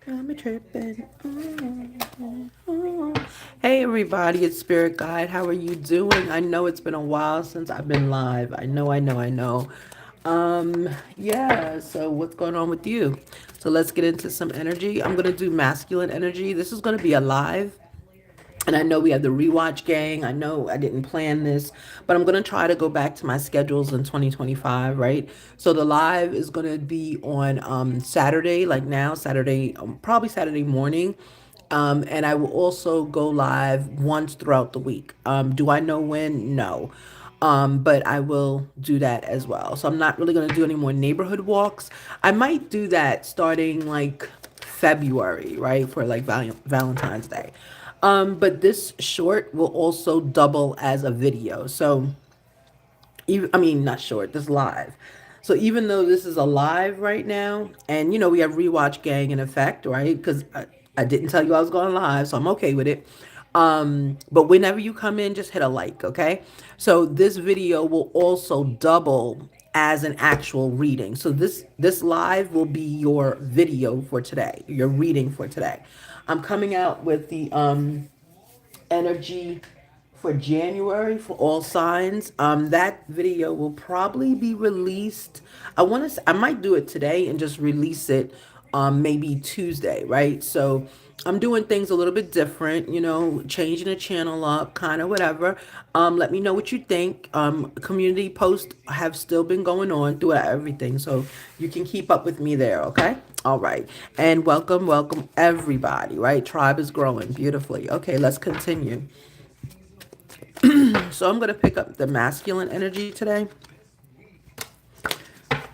I'm a tripping. Hey everybody, it's Spirit Guide. How are you doing? I know it's been a while since I've been live. I know. Yeah, so what's going on with you? So let's get into some energy. I'm gonna do masculine energy. This is gonna be a live. And I know we have the rewatch gang. I know I didn't plan this, but I'm going to try to go back to my schedules in 2025, right? So the live is going to be on Saturday, like now, Saturday, probably Saturday morning. And I will also go live once throughout the week. Do I know when? No. But I will do that as well. So I'm not really going to do any more neighborhood walks. I might do that starting like February, right? For like Valentine's Day. But this short will also double as a video. So even, I mean, not short, this live. So even though this is a live right now, and we have rewatch gang in effect, right? Because I didn't tell you I was going live, so I'm okay with it. But whenever you come in, just hit a like, okay? So this video will also double as an actual reading. So this live will be your video for today, your reading for today. I'm coming out with the energy for January for all signs. That video will probably be released. I might do it today and just release it maybe Tuesday, right? So I'm doing things a little bit different, changing the channel up, kind of whatever. Let me know what you think. Community posts have still been going on throughout everything, so you can keep up with me there, okay? All right. And welcome everybody, right? Tribe is growing beautifully. Okay, let's continue. So I'm going to pick up the masculine energy today.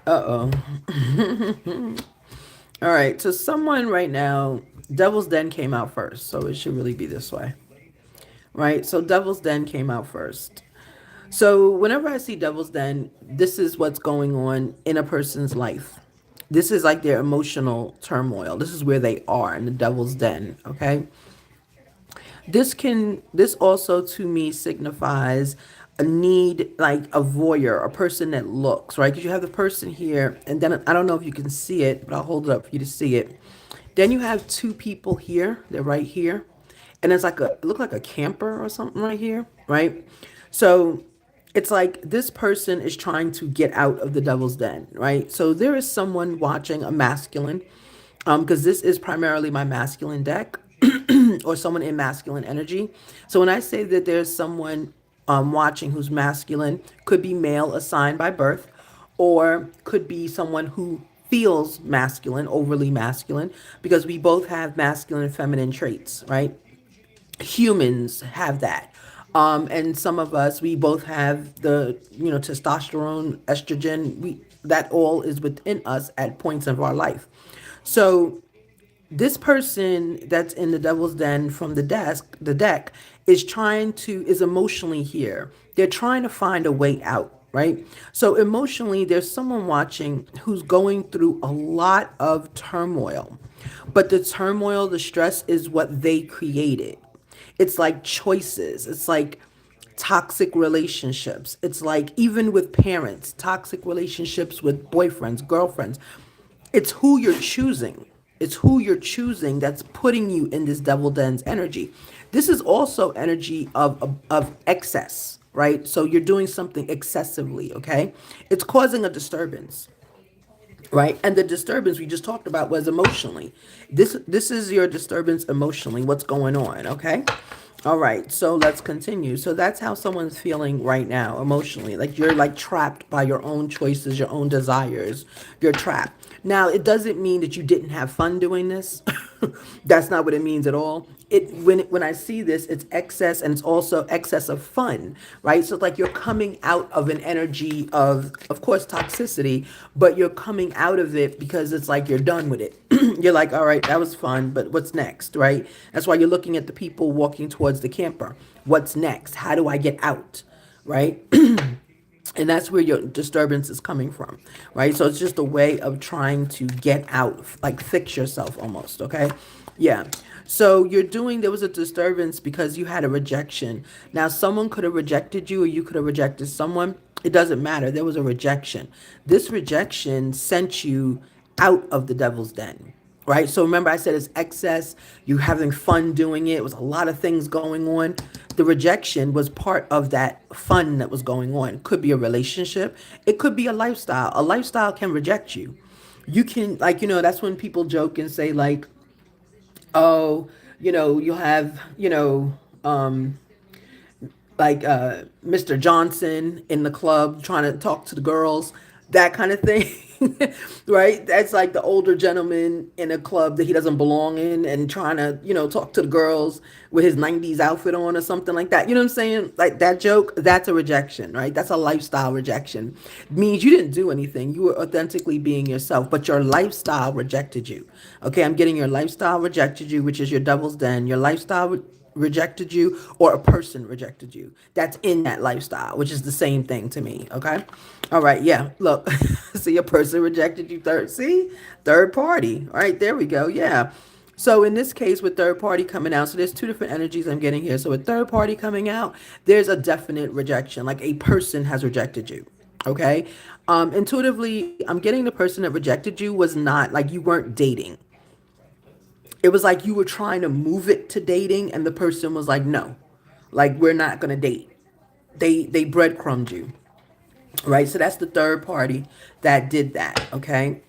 Uh-oh. All right. So someone right now, Devil's Den came out first. So it should really be this way. Right? So Devil's Den came out first. So whenever I see Devil's Den, this is what's going on in a person's life. This is like their emotional turmoil. This is where they are in the Devil's Den, okay? This also to me signifies a need, like a voyeur, a person that looks, right? Because you have the person here, and then I don't know if you can see it, but I'll hold it up for you to see it. Then you have two people here. They're right here, and it's like it look like a camper or something right here, right? So it's like this person is trying to get out of the devil's den, right? So there is someone watching a masculine, because this is primarily my masculine deck, or someone in masculine energy. So when I say that there's someone watching who's masculine, could be male assigned by birth, or could be someone who feels masculine, overly masculine, because we both have masculine and feminine traits, right? Humans have that. And some of us, we both have the, testosterone, estrogen, that all is within us at points of our life. So this person that's in the devil's den from the deck is emotionally here. They're trying to find a way out, right? So emotionally, there's someone watching who's going through a lot of turmoil. But the turmoil, the stress is what they created. It's like choices. It's like toxic relationships. It's like even with parents, toxic relationships with boyfriends, girlfriends. It's who you're choosing. It's who you're choosing that's putting you in this devil den's energy. This is also energy of excess, right? So you're doing something excessively, okay? It's causing a disturbance, right? And the disturbance we just talked about was emotionally. This is your disturbance emotionally. What's going on, okay? All right, so let's continue. So that's how someone's feeling right now emotionally. Like you're like trapped by your own choices, your own desires. You're trapped. Now, it doesn't mean that you didn't have fun doing this. That's not what it means at all. When I see this, it's excess, and it's also excess of fun, right? So it's like you're coming out of an energy of course, toxicity, but you're coming out of it because it's like you're done with it. You're like, all right, that was fun, but what's next, right? That's why you're looking at the people walking towards the camper. What's next? How do I get out, right? And that's where your disturbance is coming from, right? So it's just a way of trying to get out, like fix yourself almost, okay? Yeah. So there was a disturbance because you had a rejection. Now, someone could have rejected you or you could have rejected someone. It doesn't matter. There was a rejection. This rejection sent you out of the devil's den. right? So remember I said it's excess, you having fun doing it, was a lot of things going on. The rejection was part of that fun that was going on. Could be a relationship, it could be a lifestyle. A lifestyle can reject you. You can, like, that's when people joke and say, like, oh, you'll have, like Mr. Johnson in the club trying to talk to the girls, that kind of thing. Right? That's like the older gentleman in a club that he doesn't belong in and trying to, talk to the girls with his 90s outfit on or something like that. You know what I'm saying? Like that joke, that's a rejection, right? That's a lifestyle rejection. It means you didn't do anything. You were authentically being yourself, but your lifestyle rejected you. Okay, I'm getting your lifestyle rejected you, which is your devil's den. Your lifestyle rejected you, or a person rejected you that's in that lifestyle, which is the same thing to me. Okay, all right, yeah, look. See, a person rejected you, third party. All right, there we go. Yeah, so in this case with third party coming out, so there's two different energies I'm getting here. So with third party coming out, there's a definite rejection, like a person has rejected you. Okay, intuitively I'm getting the person that rejected you was not like you weren't dating. It was like you were trying to move it to dating and the person was like, no, like we're not going to date. They breadcrumbed you, right? So that's the third party that did that. Okay.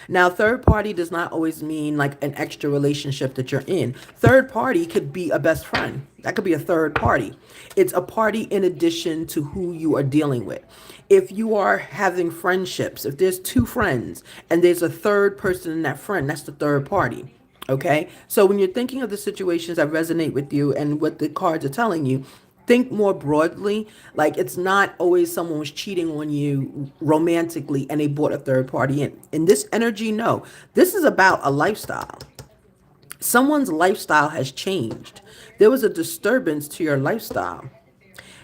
Now third party does not always mean like an extra relationship that you're in. Third party could be a best friend. That could be a third party. It's a party in addition to who you are dealing with. If you are having friendships, if there's two friends and there's a third person in that friend, that's the third party. Okay. So when you're thinking of the situations that resonate with you and what the cards are telling you, think more broadly. Like it's not always someone was cheating on you romantically and they brought a third party in. In this energy, no. This is about a lifestyle. Someone's lifestyle has changed. There was a disturbance to your lifestyle.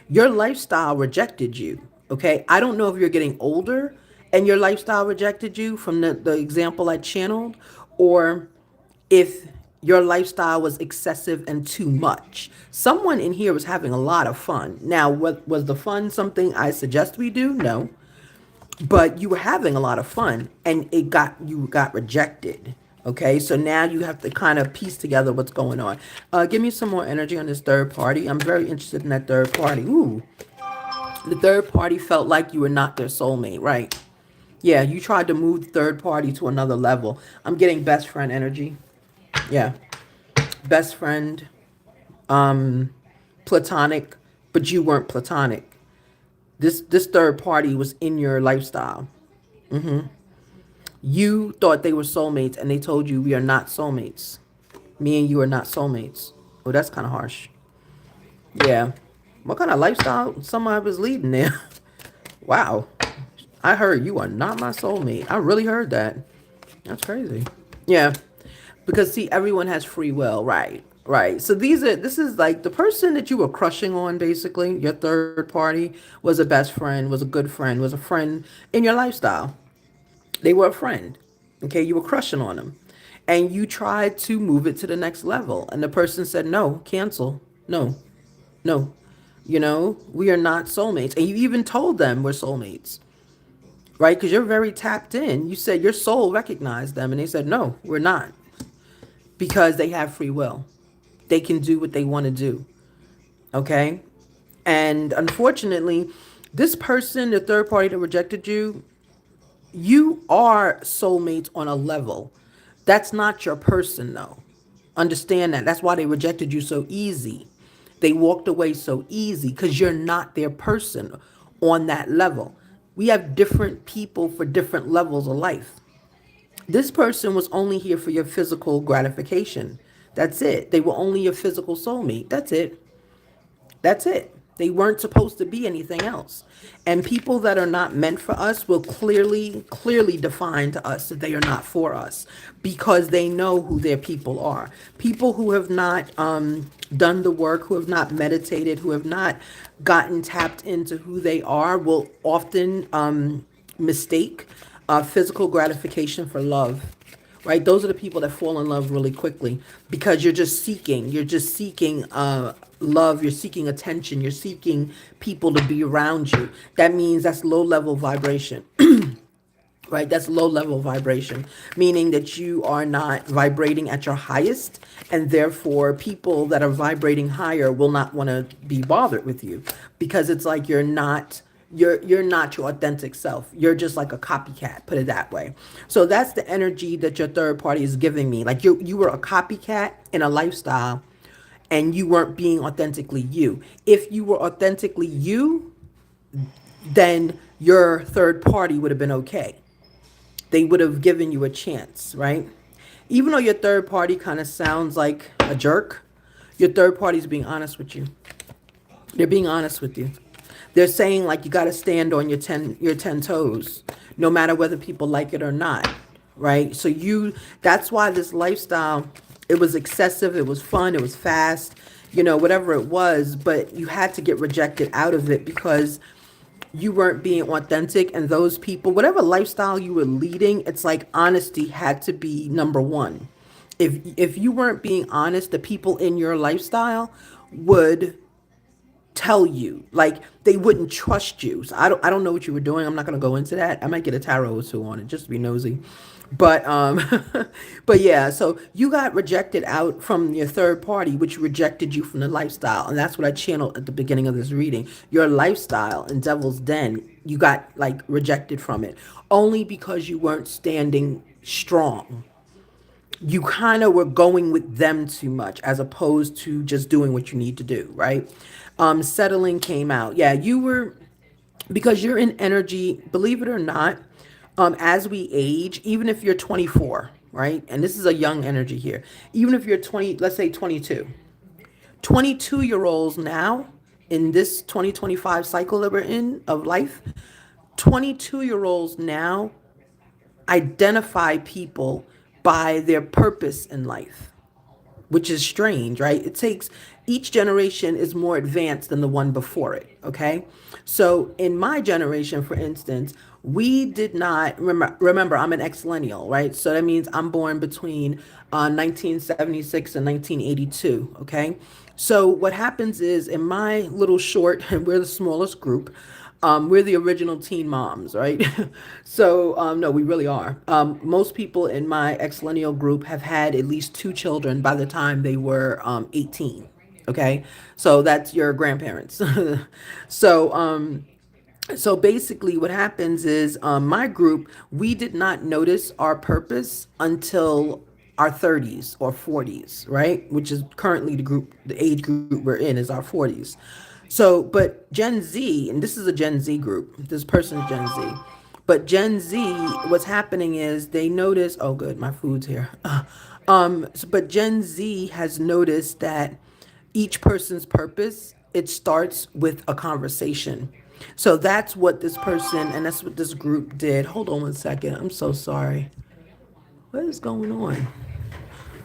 Your lifestyle rejected you. Okay. I don't know if you're getting older and your lifestyle rejected you from the example I channeled, or if your lifestyle was excessive and too much. Someone in here was having a lot of fun. Now, what was the fun something I suggest we do? No. But you were having a lot of fun and you got rejected. Okay, so now you have to kind of piece together what's going on. Give me some more energy on this third party. I'm very interested in that third party. Ooh, the third party felt like you were not their soulmate, right? Yeah, you tried to move the third party to another level. I'm getting best friend energy. Yeah, best friend, platonic, but you weren't platonic. This third party was in your lifestyle. You thought they were soulmates, and they told you we are not soulmates. Me and you are not soulmates. Oh, that's kind of harsh. Yeah. What kind of lifestyle somebody was leading there? Wow. I heard you are not my soulmate. I really heard that. That's crazy. Yeah. Because see, everyone has free will, right? Right. So this is like the person that you were crushing on, basically, your third party was a best friend, was a good friend, was a friend in your lifestyle. They were a friend. Okay, you were crushing on them. And you tried to move it to the next level. And the person said, no, cancel. No, no. We are not soulmates. And you even told them we're soulmates, right? Because you're very tapped in. You said your soul recognized them, and they said, no, we're not. Because they have free will. They can do what they want to do. Okay? And unfortunately, this person, the third party that rejected you, you are soulmates on a level. That's not your person, though. Understand that. That's why they rejected you so easy. They walked away so easy because you're not their person on that level. We have different people for different levels of life. This person was only here for your physical gratification. That's it. They were only your physical soulmate. That's it. That's it. They weren't supposed to be anything else. And people that are not meant for us will clearly define to us that they are not for us because they know who their people are. People who have not done the work, who have not meditated, who have not gotten tapped into who they are will often mistake physical gratification for love, right? Those are the people that fall in love really quickly because you're just seeking love, you're seeking attention, you're seeking people to be around you. That means that's low level vibration. right? That's low level vibration, meaning that you are not vibrating at your highest, and therefore people that are vibrating higher will not want to be bothered with you, because it's like you're not your authentic self. You're just like a copycat, put it that way. So that's the energy that your third party is giving me. Like you were a copycat in a lifestyle, and you weren't being authentically you. If you were authentically you, then your third party would have been okay. They would have given you a chance, right? Even though your third party kind of sounds like a jerk, your third party is being honest with you. They're being honest with you. They're saying like you got to stand on your ten toes, no matter whether people like it or not, right? So that's why this lifestyle, it was excessive, it was fun, it was fast, whatever it was, but you had to get rejected out of it because you weren't being authentic, and those people, whatever lifestyle you were leading, it's like honesty had to be number one. If you weren't being honest, the people in your lifestyle would tell you, like they wouldn't trust you. So I don't know what you were doing. I'm not going to go into that. I might get a tarot or two on it just to be nosy. But but yeah, so you got rejected out from your third party, which rejected you from the lifestyle. And that's what I channeled at the beginning of this reading. Your lifestyle in Devil's Den, you got like rejected from it only because you weren't standing strong. You kind of were going with them too much as opposed to just doing what you need to do, right? Settling came out. Yeah, you were, because you're in energy, believe it or not, as we age, even if you're 24, right? And this is a young energy here. Even if you're 20, let's say 22. 22-year-olds now in this 2025 cycle that we're in of life, 22-year-olds now identify people by their purpose in life, which is strange, right? It takes, each generation is more advanced than the one before it, okay? So in my generation, for instance, we did not, remember I'm an ex-millennial, right? So that means I'm born between 1976 and 1982, okay? So what happens is in my little short, we're the smallest group, we're the original teen moms, right? So, no, we really are. Most people in my ex-millennial group have had at least two children by the time they were 18. Okay, so that's your grandparents. so, so basically, what happens is my group, we did not notice our purpose until our 30s or 40s, right? Which is currently the age group we're in is our 40s. So, but Gen Z, and this is a Gen Z group, this person's Gen Z. But Gen Z, what's happening is they notice, oh, good, my food's here. But Gen Z has noticed that each person's purpose, it starts with a conversation. So that's what this person, and that's what this group did. Hold on one second. I'm so sorry. What is going on?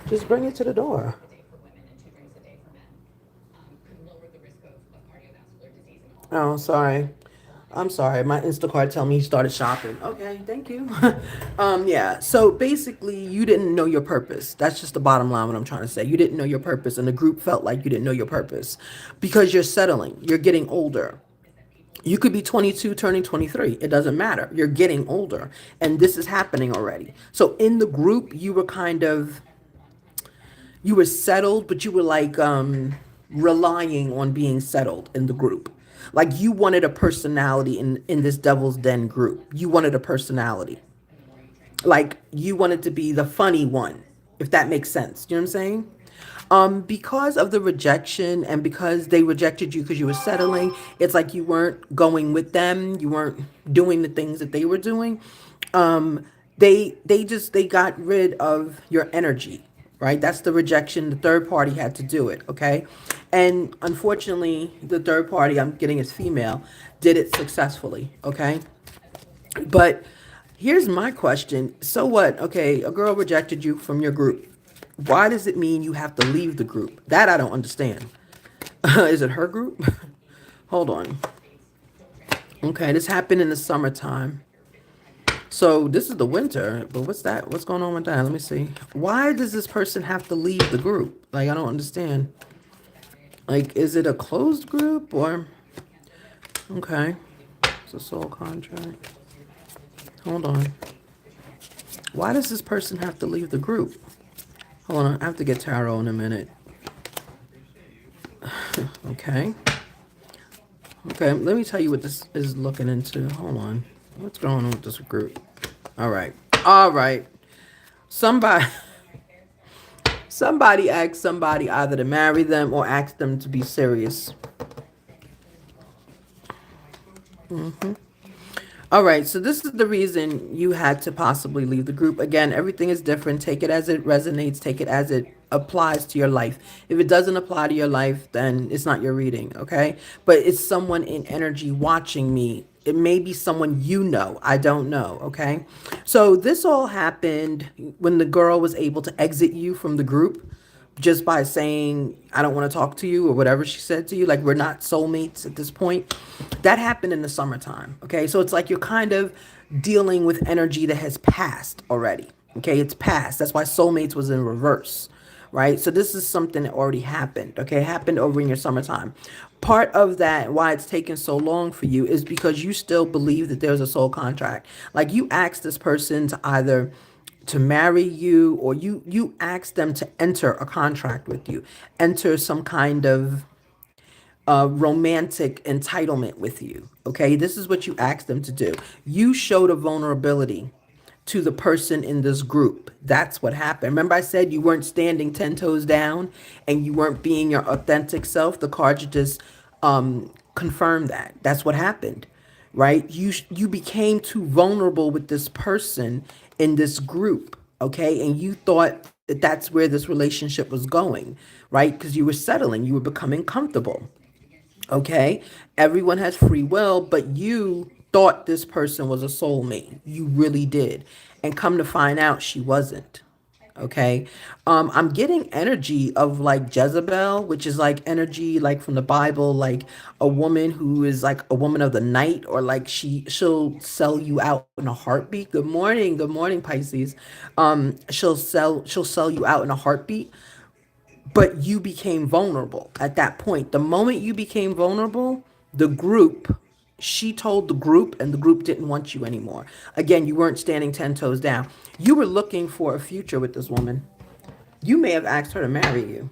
Just bring it to the door. Oh, sorry. I'm sorry. My Instacart tell me he started shopping. Okay, thank you. Yeah. So basically, you didn't know your purpose. That's just the bottom line. What I'm trying to say, you didn't know your purpose, and the group felt like you didn't know your purpose because you're settling. You're getting older. You could be 22 turning 23. It doesn't matter. You're getting older, and this is happening already. So in the group, you were settled, but you were like relying on being settled in the group. Like you wanted a personality in this Devil's Den group. You wanted a personality. Like you wanted to be the funny one, if that makes sense. You know what I'm saying? Because of the rejection and because they rejected you because you were settling, it's like you weren't going with them. You weren't doing the things that they were doing. They got rid of your energy, right? That's the rejection. The third party had to do it, okay? And unfortunately, the third party, I'm getting is female, did it successfully, okay? But here's my question. So what? Okay, a girl rejected you from your group. Why does it mean you have to leave the group? That I don't understand. Is it her group? Hold on. Okay, this happened in the summertime. So this is the winter, but what's that? What's going on with that? Let me see. Why does this person have to leave the group? Like, I don't understand. Like, is it a closed group or? Okay. It's a soul contract. Hold on. Why does this person have to leave the group? Hold on, I have to get tarot in a minute. Okay. Okay, let me tell you what this is looking into. Hold on. What's going on with this group? All right. All right. Somebody somebody asked somebody either to marry them or asked them to be serious. All right, so this is the reason you had to possibly leave the group. Again, everything is different. Take it as it resonates, take it as it applies to your life. If it doesn't apply to your life, then it's not your reading, okay? But it's someone in energy watching me. It may be someone you know. I don't know, okay? So this all happened when the girl was able to exit you from the group just by saying, I don't want to talk to you, or whatever she said to you, like we're not soulmates at this point. That happened in the summertime. Okay. So it's like you're kind of dealing with energy that has passed already. Okay. It's past. That's why soulmates was in reverse. Right. So this is something that already happened. Okay. It happened over in your summertime. Part of that, why it's taken so long for you, is because you still believe that there's a soul contract. Like you asked this person to either to marry you, or you ask them to enter a contract with you, enter some kind of romantic entitlement with you. Okay, this is what you asked them to do. You showed a vulnerability to the person in this group. That's what happened. Remember, I said you weren't standing 10 toes down and you weren't being your authentic self. The cards just confirmed that. That's what happened, right? You became too vulnerable with this person in this group, okay? And you thought that that's where this relationship was going, right? Because you were settling, you were becoming comfortable. Okay. Everyone has free will, but you thought this person was a soulmate. You really did. And come to find out she wasn't. Okay. I'm getting energy of like Jezebel, which is like energy like from the Bible, like a woman who is like a woman of the night, or like she'll sell you out in a heartbeat. Good morning, Pisces. She'll sell you out in a heartbeat, but you became vulnerable at that point. The moment you became vulnerable, the group, she told the group, and the group didn't want you anymore. Again, you weren't standing 10 toes down. You were looking for a future with this woman. You may have asked her to marry you,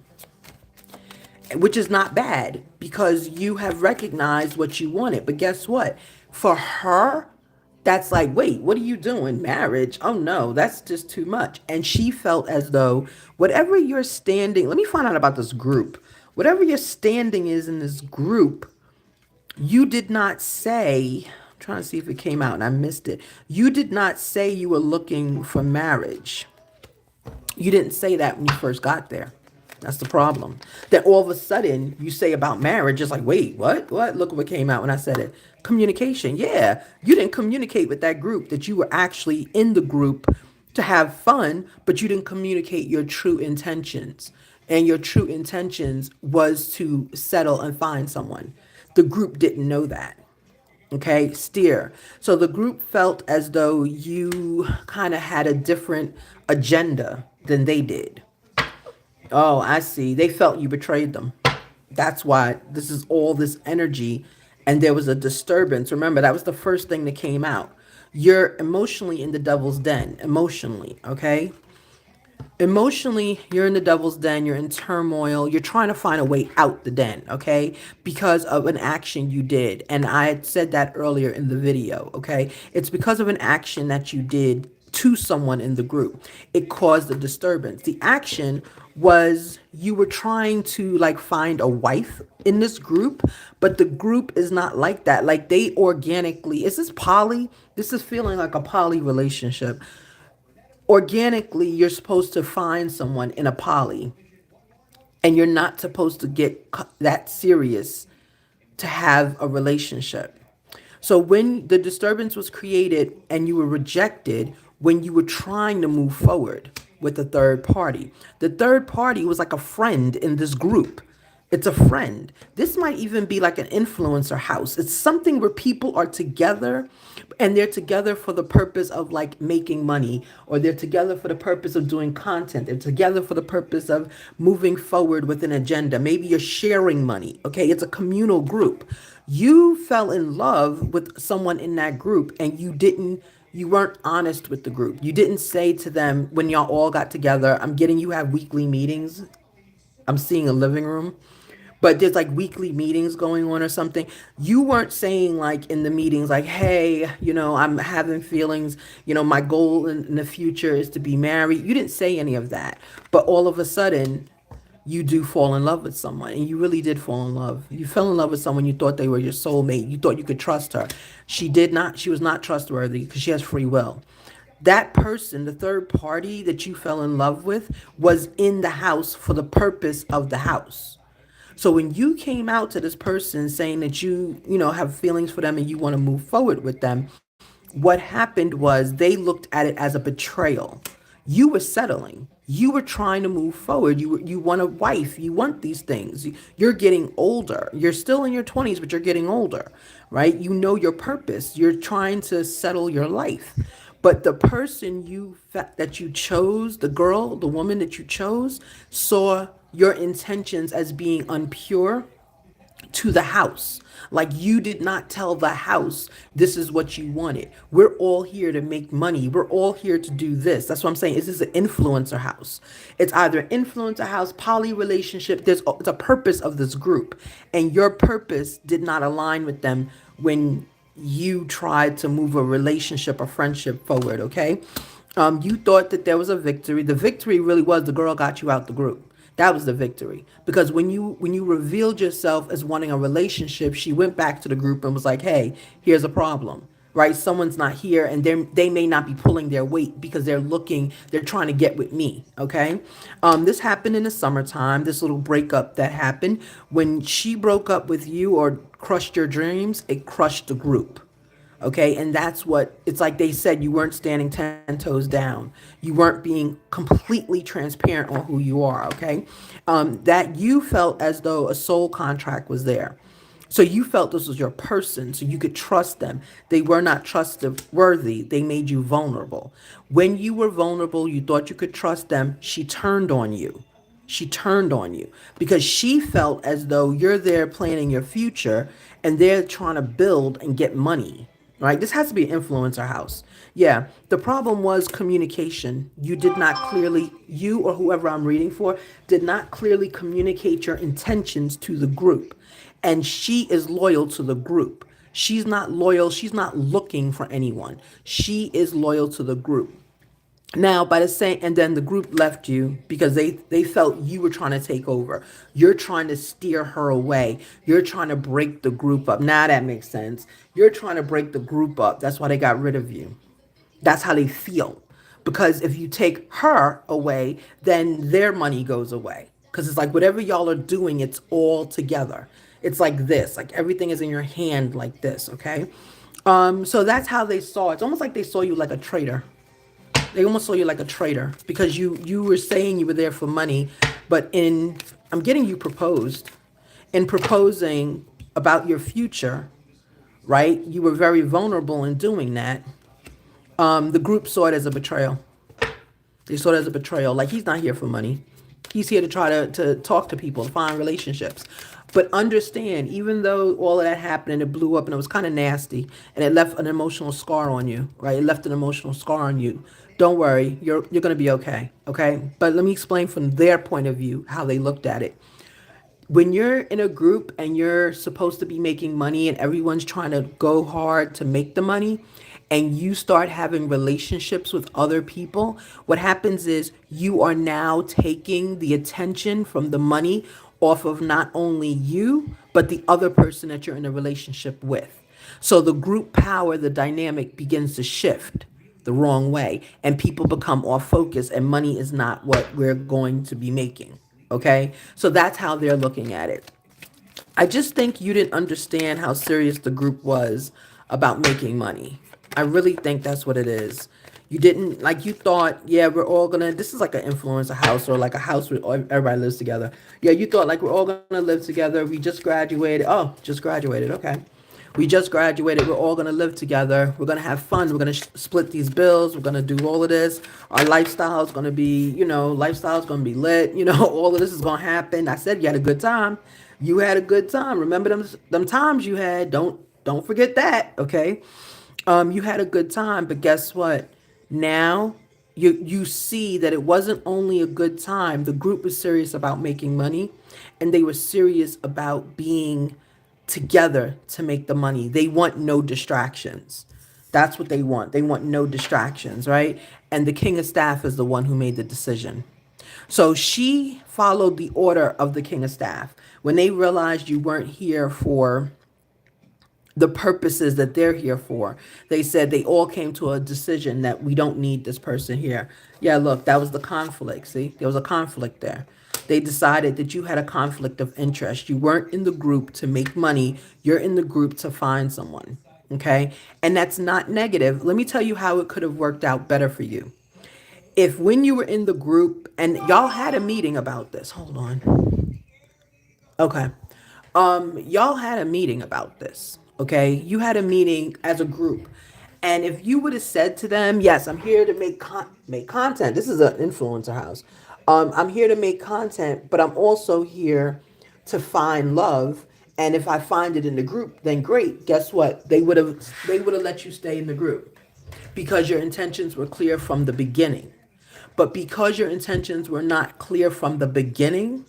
which is not bad because you have recognized what you wanted. But guess what? For her, that's like, wait, what are you doing? Marriage? Oh no, that's just too much. And she felt as though whatever you're standing, let me find out about this group. Whatever your standing is in this group, you did not say, I'm trying to see if it came out and I missed it. You did not say you were looking for marriage. You didn't say that when you first got there. That's the problem. Then all of a sudden you say about marriage, it's like, wait, what? What? Look what came out when I said it. Communication. Yeah. You didn't communicate with that group that you were actually in the group to have fun, but you didn't communicate your true intentions. And your true intentions was to settle and find someone. The group didn't know that. Okay, steer. So the group felt as though you kind of had a different agenda than they did. Oh, I see. They felt you betrayed them. That's why this is all this energy. And there was a disturbance. Remember, that was the first thing that came out. You're emotionally in the devil's den, emotionally, okay? Emotionally, you're in the devil's den, you're in turmoil, you're trying to find a way out the den, okay? Because of an action you did. And I had said that earlier in the video, okay? It's because of an action that you did to someone in the group. It caused a disturbance. The action was you were trying to like find a wife in this group, but the group is not like that. Like they organically, is this poly? This is feeling like a poly relationship. Organically, you're supposed to find someone in a poly, and you're not supposed to get that serious to have a relationship. So when the disturbance was created and you were rejected, when you were trying to move forward with a third party, the third party was like a friend in this group. It's a friend. This might even be like an influencer house. It's something where people are together and they're together for the purpose of like making money, or they're together for the purpose of doing content. They're together for the purpose of moving forward with an agenda. Maybe you're sharing money. Okay. It's a communal group. You fell in love with someone in that group and You weren't honest with the group. You didn't say to them when y'all all got together, I'm getting you have weekly meetings. I'm seeing a living room, but there's like weekly meetings going on or something. You weren't saying like in the meetings, like, hey, I'm having feelings, my goal in the future is to be married. You didn't say any of that. But all of a sudden, you do fall in love with someone, and you really did fall in love. You fell in love with someone, you thought they were your soulmate. You thought you could trust her. She was not trustworthy because she has free will. That person, the third party that you fell in love with, was in the house for the purpose of the house. So when you came out to this person saying that have feelings for them and you want to move forward with them, what happened was they looked at it as a betrayal. You were settling. You were trying to move forward. You want a wife. You want these things. You're getting older. You're still in your 20s, but you're getting older, right? You know your purpose. You're trying to settle your life. But the person that you chose, the girl, the woman that you chose, saw your intentions as being unpure to the house. Like you did not tell the house this is what you wanted. We're all here to make money. We're all here to do this. That's what I'm saying. Is this an influencer house? It's either an influencer house, poly relationship. It's a purpose of this group, and your purpose did not align with them when you tried to move a relationship or friendship forward. Okay, you thought that there was a victory. The victory really was the girl got you out the group. That was the victory. Because when you revealed yourself as wanting a relationship, she went back to the group and was like, "Hey, here's a problem." Right? Someone's not here and they may not be pulling their weight because they're trying to get with me. Okay. This happened in the summertime, this little breakup that happened. When she broke up with you or crushed your dreams, it crushed the group. Okay, and that's what it's like. They said you weren't standing 10 toes down. You weren't being completely transparent on who you are. Okay, that you felt as though a soul contract was there. So you felt this was your person, so you could trust them. They were not trustworthy. They made you vulnerable. When you were vulnerable, you thought you could trust them. She turned on you. She turned on you because she felt as though you're there planning your future and they're trying to build and get money. Right? This has to be an influencer house. Yeah. The problem was communication. You did not clearly, you or whoever I'm reading for, did not clearly communicate your intentions to the group. And she is loyal to the group. She's not loyal. She's not looking for anyone. She is loyal to the group. Now, by the same, and then the group left you because they felt you were trying to take over. You're trying to steer her away. You're trying to break the group up. Now that makes sense. You're trying to break the group up. That's why they got rid of you. That's how they feel. Because if you take her away, then their money goes away. Because it's like whatever y'all are doing, it's all together. It's like this, like everything is in your hand like this, okay? So that's how they saw it. It's almost like they saw you like a traitor. They almost saw you like a traitor because you were saying you were there for money, but in I'm getting you proposed. In proposing about your future, right? You were very vulnerable in doing that. The group saw it as a betrayal. They saw it as a betrayal. Like he's not here for money. He's here to try to talk to people, to find relationships. But understand, even though all of that happened and it blew up and it was kind of nasty and it left an emotional scar on you, right? It left an emotional scar on you. Don't worry, you're gonna be okay. Okay. But let me explain from their point of view how they looked at it. When you're in a group and you're supposed to be making money and everyone's trying to go hard to make the money and you start having relationships with other people, what happens is you are now taking the attention from the money off of not only you, but the other person that you're in a relationship with. So the group power, the dynamic begins to shift the wrong way and people become off focus and money is not what we're going to be making. Okay. So that's how they're looking at it. I just think you didn't understand how serious the group was about making money. I really think that's what it is. You didn't like you thought, yeah, we're all gonna. This is like an influencer house or like a house where everybody lives together. Yeah, you thought like we're all gonna live together. We just graduated. Oh, just graduated. Okay. We just graduated. We're all going to live together. We're going to have fun. We're going to split these bills. We're going to do all of this. Our lifestyle is going to be, lifestyle is going to be lit. All of this is going to happen. I said you had a good time. You had a good time. Remember them times you had. Don't forget that. Okay. You had a good time, but guess what? Now you see that it wasn't only a good time. The group was serious about making money, and they were serious about being together to make the money. They want no distractions. That's what they want. They want no distractions, right? And the king of staff is the one who made the decision. So she followed the order of the king of staff. When they realized you weren't here for the purposes that they're here for. They said they all came to a decision that we don't need this person here. Yeah, look, that was the conflict. See, there was a conflict there. They decided that you had a conflict of interest. You weren't in the group to make money, you're in the group to find someone. Okay. And that's not negative. Let me tell you how it could have worked out better for you. If when you were in the group and y'all had a meeting about this, hold on. Okay. Y'all had a meeting about this. Okay. You had a meeting as a group. And if you would have said to them, yes, I'm here to make content. This is an influencer house. I'm here to make content, but I'm also here to find love. And if I find it in the group, then great. Guess what? They would have let you stay in the group because your intentions were clear from the beginning. But because your intentions were not clear from the beginning,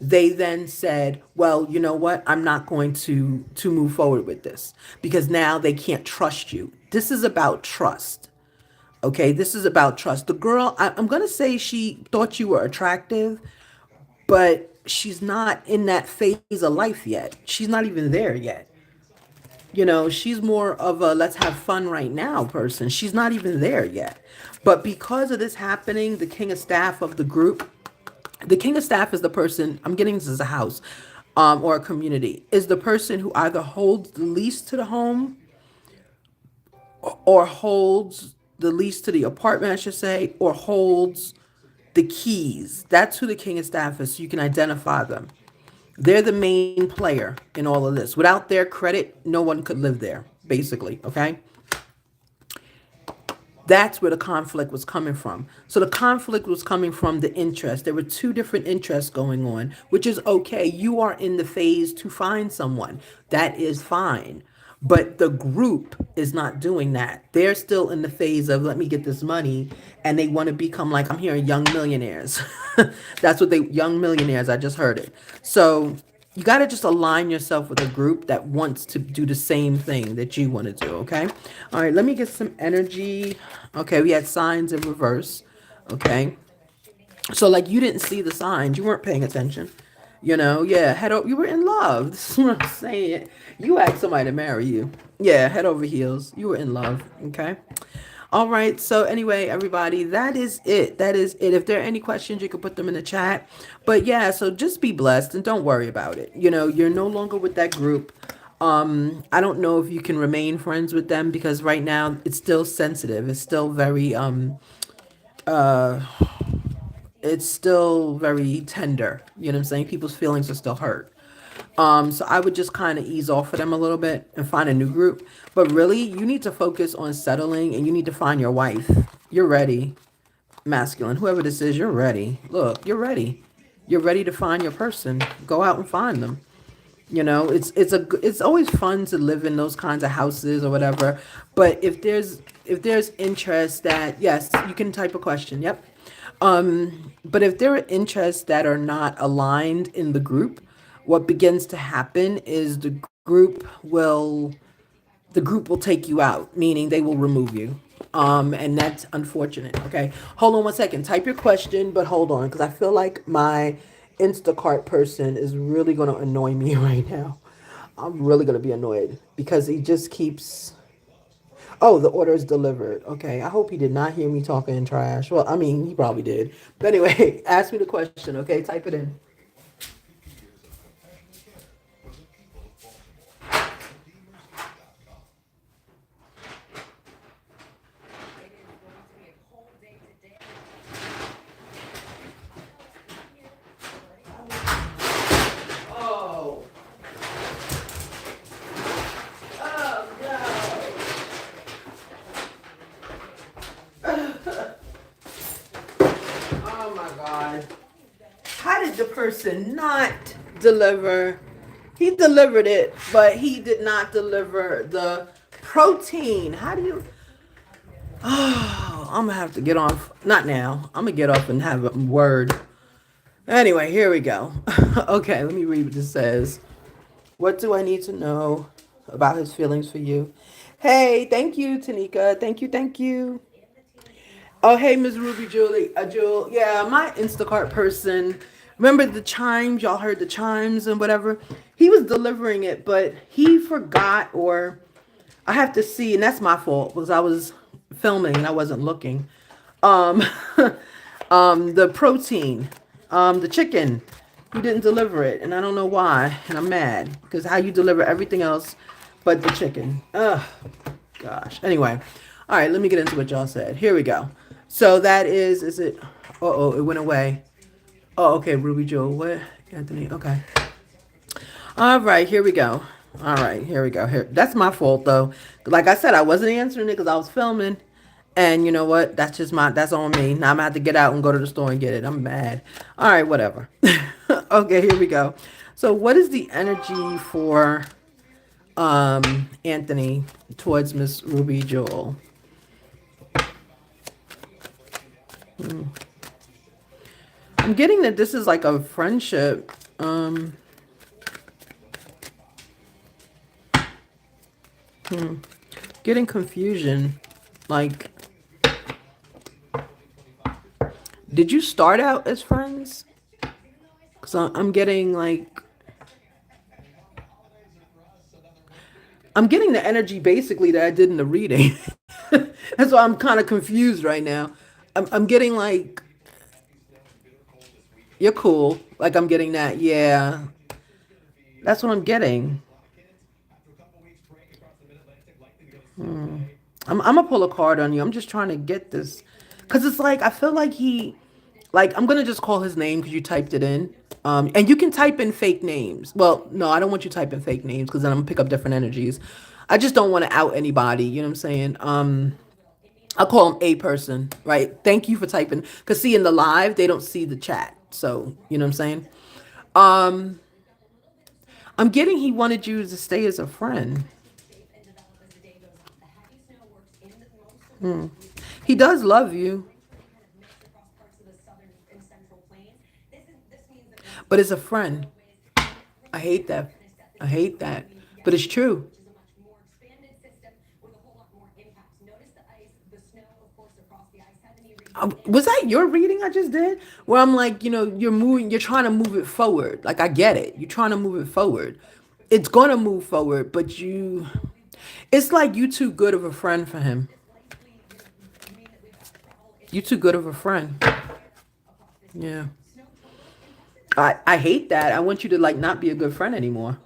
they then said, well, you know what? I'm not going to move forward with this because now they can't trust you. This is about trust. Okay, this is about trust. The girl, I'm going to say she thought you were attractive, but she's not in that phase of life yet. She's not even there yet. She's more of a let's have fun right now person. She's not even there yet. But because of this happening, the king of staff of the king of staff is the person, I'm getting this as a house or a community, is the person who either holds the lease to the home or holds the lease to the apartment, I should say, or holds the keys. That's who the king of staff is, so you can identify them. They're the main player in all of this. Without their credit, no one could live there, basically, okay? That's where the conflict was coming from. So the conflict was coming from the interest. There were two different interests going on, which is okay. You are in the phase to find someone. That is fine. But the group is not doing that. They're still in the phase of let me get this money and they want to become like I'm hearing young millionaires. That's what young millionaires, I just heard it. So you got to just align yourself with a group that wants to do the same thing that you want to do, okay? All right, let me get some energy. Okay, we had signs in reverse, okay? So, like, you didn't see the signs. You weren't paying attention. Yeah, you were in love. This is what I'm saying. You asked somebody to marry you. Yeah, head over heels. You were in love, okay? All right. So anyway, everybody, that is it. That is it. If there are any questions, you can put them in the chat. But yeah, so just be blessed and don't worry about it. You're no longer with that group. I don't know if you can remain friends with them because right now it's still sensitive. It's still very it's still very tender. You know what I'm saying? People's feelings are still hurt. So I would just kind of ease off of them a little bit and find a new group. But really, you need to focus on settling and you need to find your wife. You're ready, masculine. Whoever this is, you're ready. Look, you're ready. You're ready to find your person. Go out and find them. It's always fun to live in those kinds of houses or whatever. But if there's interest that yes, you can type a question. Yep. But if there are interests that are not aligned in the group, what begins to happen is the group will take you out, meaning they will remove you. And that's unfortunate. Okay. Hold on one second. Type your question, but hold on, because I feel like my Instacart person is really going to annoy me right now. I'm really going to be annoyed because he just keeps. Oh, the order is delivered. Okay. I hope he did not hear me talking in trash. Well, I mean, he probably did. But anyway, ask me the question. Okay. Type it in. Oh. Oh, no. Oh, my God. How did the person not deliver? He delivered it, but he did not deliver the protein. How do you? Oh, I'm gonna have to get off. Not now. I'm gonna get off and have a word. Anyway, here we go. Okay, let me read what this says. What do I need to know about his feelings for you? Hey, thank you, Tanika. Thank you, thank you. Oh, hey, Miss Ruby Julie. Jewel. Yeah, my Instacart person. Remember the chimes? Y'all heard the chimes and whatever? He was delivering it, but he forgot, or I have to see, and that's my fault because I was filming and I wasn't looking. Um, the protein, the chicken. You didn't deliver it, and I don't know why, and I'm mad because how you deliver everything else but the chicken. Ugh, gosh. Anyway, all right, let me get into what y'all said. Here we go. So that is it? Oh, it went away. Oh, okay, Ruby Joe. What? Anthony. Okay. All right, here we go. All right, here we go. Here, that's my fault though. Like I said, I wasn't answering it because I was filming, and you know what? That's on me. Now I'm gonna have to get out and go to the store and get it. I'm mad. All right, whatever. Okay, here we go. So, what is the energy for Anthony towards Miss Ruby Joel? I'm getting that this is like a friendship. Getting confusion. Like, did you start out as friends? Because I'm getting like, I'm getting the energy basically that I did in the reading. That's why I'm kind of confused right now. I'm getting like, you're cool. Like, I'm getting that. Yeah. That's what I'm getting. I'm gonna pull a card on you. I'm just trying to get this, cause it's like I feel like I'm gonna just call his name because you typed it in. And you can type in fake names. Well, no, I don't want you typing fake names because then I'm gonna pick up different energies. I just don't want to out anybody. You know what I'm saying? I'll call him a person, right? Thank you for typing. Cause see in the live they don't see the chat, so you know what I'm saying. Um, I'm getting he wanted you to stay as a friend. He does love you, but as a friend. I hate that. I hate that. But it's true. Was that your reading I just did? Where I'm like, you're moving, you're trying to move it forward. Like, I get it. You're trying to move it forward. It's going to move forward, but it's like you too good of a friend for him. You too good of a friend. Yeah. I hate that. I want you to like not be a good friend anymore.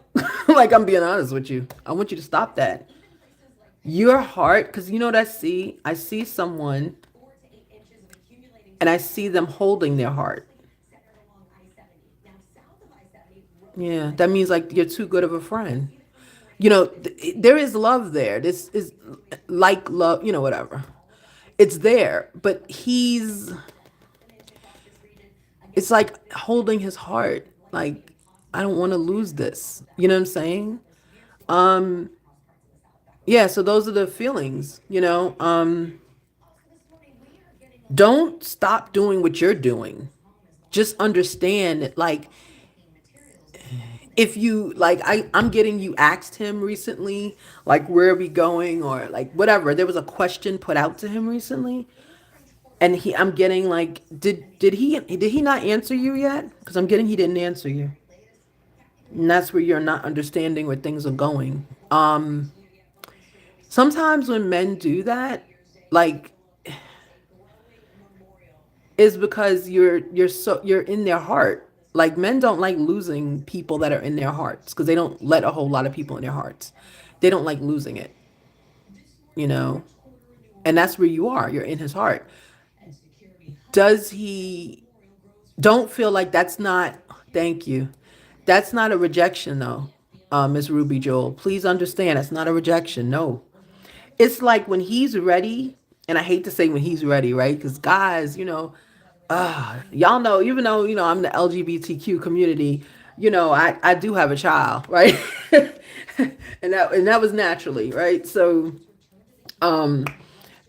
Like, I'm being honest with you. I want you to stop that. Your heart, because you know what I see? I see someone and I see them holding their heart. Yeah, that means like you're too good of a friend. There is love there. This is like love, whatever. It's there, but it's like holding his heart. Like, I don't want to lose this. You know what I'm saying? Um, yeah, so those are the feelings. Don't stop doing what you're doing. Just understand that, like, if you like I'm getting you asked him recently, like, where are we going, or like whatever. There was a question put out to him recently, and I'm getting like, did he not answer you yet? Because I'm getting he didn't answer you. And that's where you're not understanding where things are going. Sometimes when men do that, like, is because you're in their heart. Like, men don't like losing people that are in their hearts because they don't let a whole lot of people in their hearts. They don't like losing it, you know? And that's where you are. You're in his heart. Does he don't feel like that's not, thank you. That's not a rejection though, Miss Ruby Joel. Please understand that's not a rejection. No. It's like when he's ready, and I hate to say when he's ready, right? Because guys, y'all know, even though I'm the LGBTQ community, I do have a child, right? And that was naturally, right? So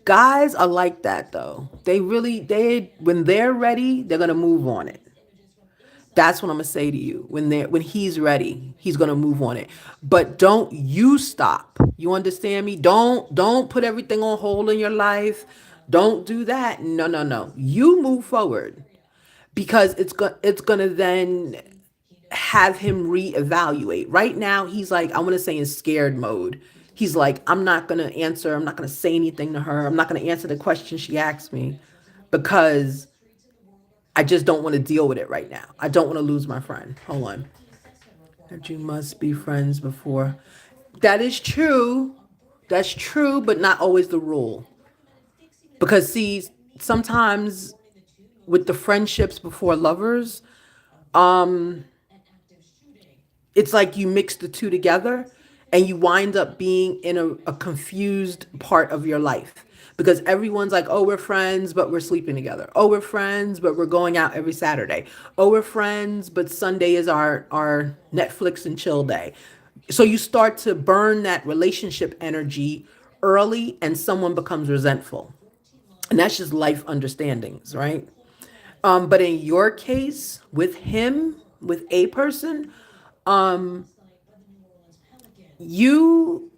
guys are like that though. They when they're ready, they're gonna move on it. That's what I'm gonna say to you. When he's ready, he's gonna move on it. But don't you stop. You understand me? Don't put everything on hold in your life. Don't do that. No, no, no. You move forward because it's gonna then have him reevaluate. Right now, he's like, I want to say in scared mode. He's like, I'm not gonna answer. I'm not gonna say anything to her. I'm not gonna answer the question she asked me because I just don't want to deal with it right now. I don't want to lose my friend. Hold on. That you must be friends before. That is true. That's true, but not always the rule. Because see, sometimes with the friendships before lovers, it's like you mix the two together and you wind up being in a confused part of your life because everyone's like, oh, we're friends, but we're sleeping together. Oh, we're friends, but we're going out every Saturday. Oh, we're friends, but Sunday is our Netflix and chill day. So you start to burn that relationship energy early and someone becomes resentful. And that's just life understandings, right? But in your case, with him, with a person, you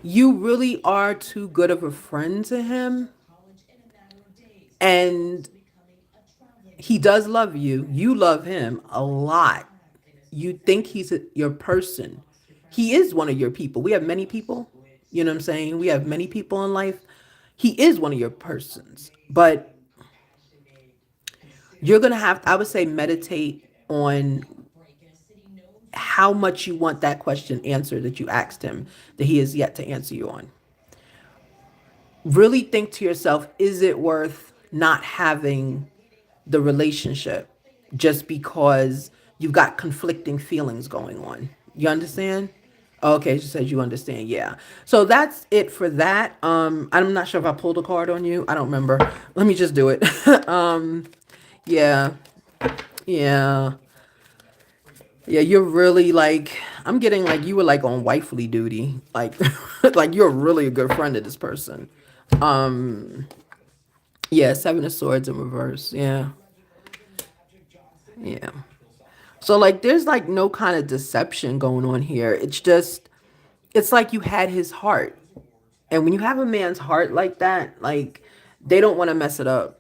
you really are too good of a friend to him, and he does love you. You love him a lot. You think your person. He is one of your people. We have many people. You know what I'm saying? We have many people in life. He is one of your persons. But you're going to have, I would say, meditate on how much you want that question answered that you asked him that he has yet to answer you on. Really think to yourself, is it worth not having the relationship just because you've got conflicting feelings going on? You understand? Okay, she says you understand. Yeah. So that's it for that. I'm not sure if I pulled a card on you. I don't remember. Let me just do it. Yeah. Yeah. Yeah, you're really like, I'm getting like you were like on wifely duty. Like like you're really a good friend of this person. Yeah, Seven of Swords in reverse. Yeah. Yeah. So like there's like no kind of deception going on here. It's like you had his heart. And when you have a man's heart like that, like they don't want to mess it up.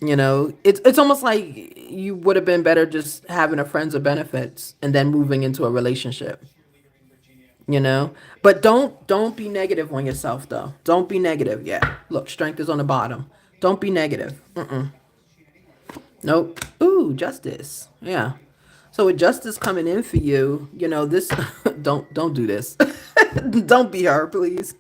It's almost like you would have been better just having a friends of benefits and then moving into a relationship. you know but don't be negative on yourself though. Don't be negative. Yeah, look, strength is on the bottom. Don't be negative. Nope. Ooh, justice. Yeah. So with justice coming in for you, this don't do this. Don't be her, please.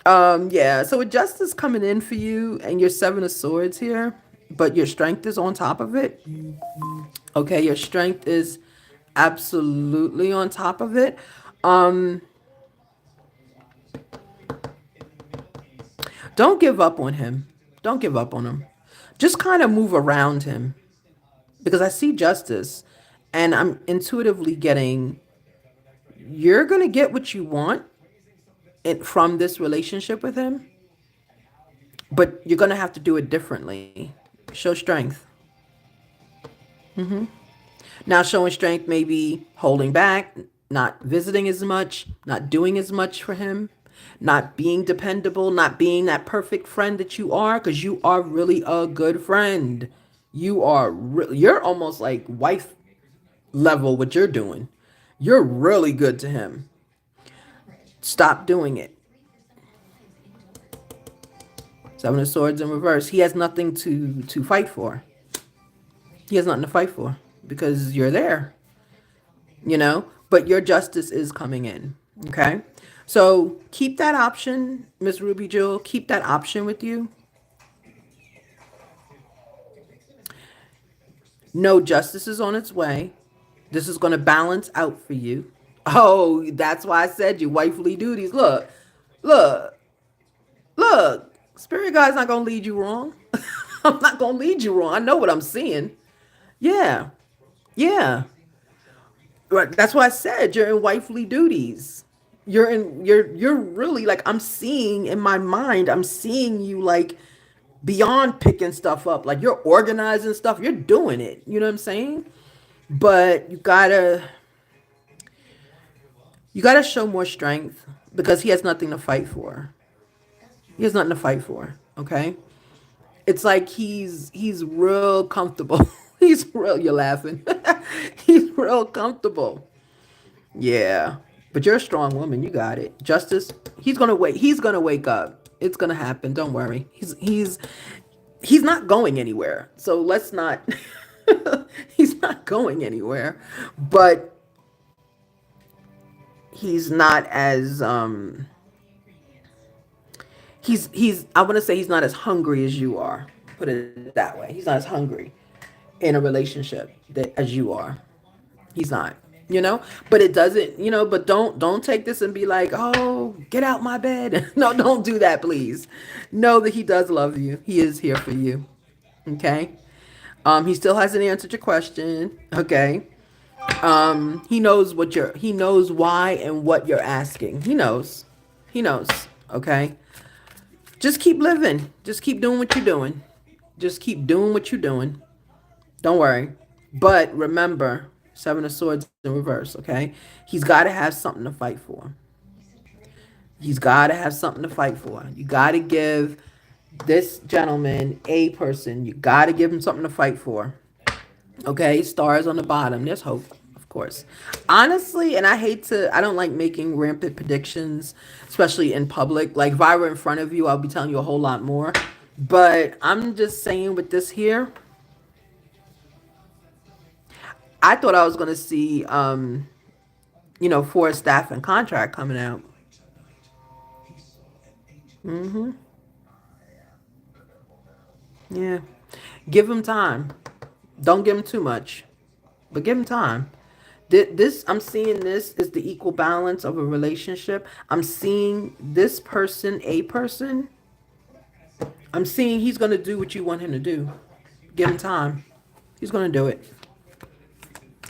Yeah, so with justice coming in for you and your seven of swords here, but your strength is on top of it. Okay, your strength is absolutely on top of it. Don't give up on him. Don't give up on him. Just kind of move around him because I see justice and I'm intuitively getting you're going to get what you want from this relationship with him, but you're going to have to do it differently. Show strength. Now, showing strength may be holding back, not visiting as much, not doing as much for him, not being dependable, not being that perfect friend that you are, because you are really a good friend. You're almost like wife level what you're doing. You're really good to him. Stop doing it. Seven of Swords in reverse. He has nothing to fight for. He has nothing to fight for because you're there. But your justice is coming in. Okay. So keep that option, Miss Ruby Jewel. Keep that option with you. No, justice is on its way. This is going to balance out for you. Oh, that's why I said you wifely duties. Look, look. Spirit Guide's not going to lead you wrong. I'm not going to lead you wrong. I know what I'm seeing. Yeah. Yeah. Right. That's why I said you're in wifely duties. You're really like I'm seeing in my mind, I'm seeing you like beyond picking stuff up. Like you're organizing stuff. You're doing it. You know what I'm saying? But you gotta show more strength because he has nothing to fight for. He has nothing to fight for. Okay? It's like he's real comfortable. He's real you're laughing. He's real comfortable. Yeah. But you're a strong woman. You got it. Justice, he's gonna wake up. It's gonna happen. Don't worry. He's not going anywhere. So let's not he's not going anywhere. But he's not as he's I wanna say he's not as hungry as you are. Put it that way. He's not as hungry in a relationship as you are. He's not, but it doesn't, but don't take this and be like, oh, get out my bed. No, don't do that, please. Know that he does love you. He is here for you. Okay. He still hasn't answered your question. Okay. He knows why and what you're asking. He knows. Okay. Just keep living. Just keep doing what you're doing. Just keep doing what you're doing. Don't worry. But remember, Seven of Swords in reverse, okay? He's got to have something to fight for. He's got to have something to fight for. You got to give this gentleman, a person, you got to give him something to fight for. Okay? Stars on the bottom. There's hope, of course. Honestly, and I don't like making rampant predictions, especially in public. Like, if I were in front of you, I'll be telling you a whole lot more. But I'm just saying with this here, I thought I was going to see, for a staff and contract coming out. Yeah. Give him time. Don't give him too much, but give him time. I'm seeing this is the equal balance of a relationship. I'm seeing this person, a person. I'm seeing he's going to do what you want him to do. Give him time. He's going to do it.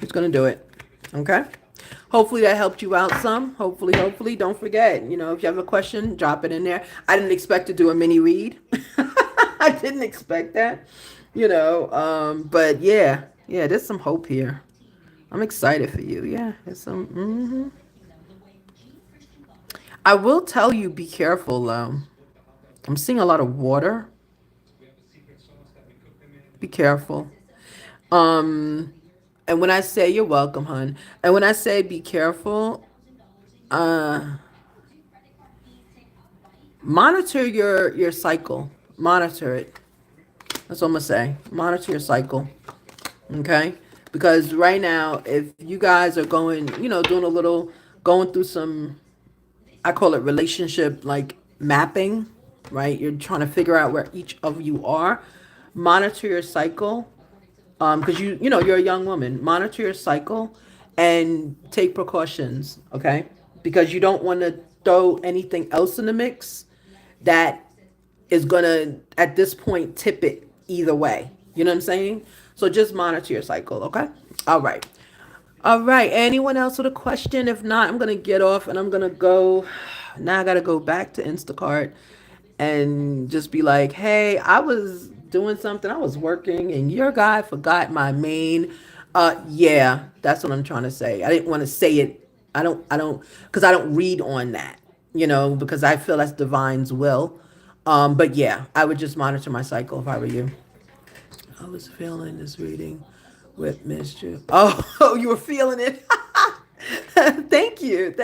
He's going to do it. Okay? Hopefully that helped you out some. Hopefully. Don't forget, if you have a question, drop it in there. I didn't expect to do a mini read. I didn't expect that, but yeah, there's some hope here. I'm excited for you. Yeah, there's some. I will tell you, be careful though. I'm seeing a lot of water. Be careful. Um, and when I say you're welcome, hun, and when I say be careful, uh, monitor your cycle. Monitor it. That's what I'm gonna say. Monitor your cycle. Okay? Because right now, if you guys are going, doing a little, going through some, I call it relationship like mapping, right? You're trying to figure out where each of you are. Monitor your cycle. Because you're a young woman. Monitor your cycle and take precautions, okay? Because you don't want to throw anything else in the mix that is gonna at this point tip it either way. You know what I'm saying? So just monitor your cycle, okay? All right. All right. Anyone else with a question? If not, I'm gonna get off and I'm gonna go. Now I gotta go back to Instacart and just be like, hey, I was doing something, I was working, and your guy forgot my main. Yeah, that's what I'm trying to say. I didn't want to say it. Because I don't read on that, because I feel that's divine's will. But yeah, I would just monitor my cycle if I were you. I was feeling this reading with mischief. Oh, you were feeling it. Thank you.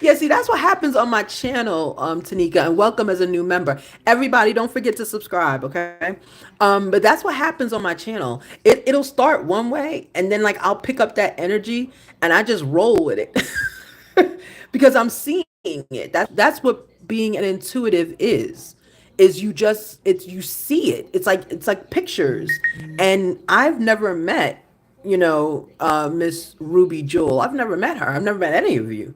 Yeah, see, that's what happens on my channel, Tanika, and welcome as a new member. Everybody, don't forget to subscribe, okay? But that's what happens on my channel. It'll start one way, and then like I'll pick up that energy, and I just roll with it because I'm seeing it. That's what being an intuitive is you see it. It's like pictures. And I've never met, Miss Ruby Jewel. I've never met her. I've never met any of you.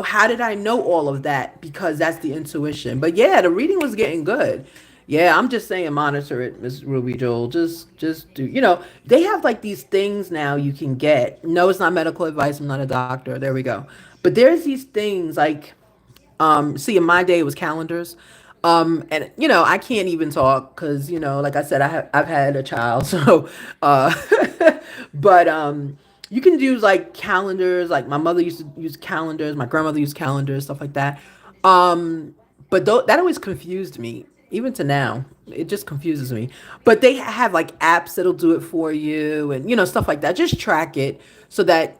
How did I know all of that? Because that's the intuition. But yeah, the reading was getting good. Yeah, I'm just saying monitor it, Miss Ruby Joel. Just do, they have like these things now you can get. No, it's not medical advice. I'm not a doctor. There we go. But there's these things like see, in my day it was calendars. And I can't even talk because, like I said, I've had a child. So uh but you can use like calendars, like my mother used to use calendars, my grandmother used calendars, stuff like that. But that always confused me, even to now. It just confuses me. But they have like apps that'll do it for you, and stuff like that. Just track it so that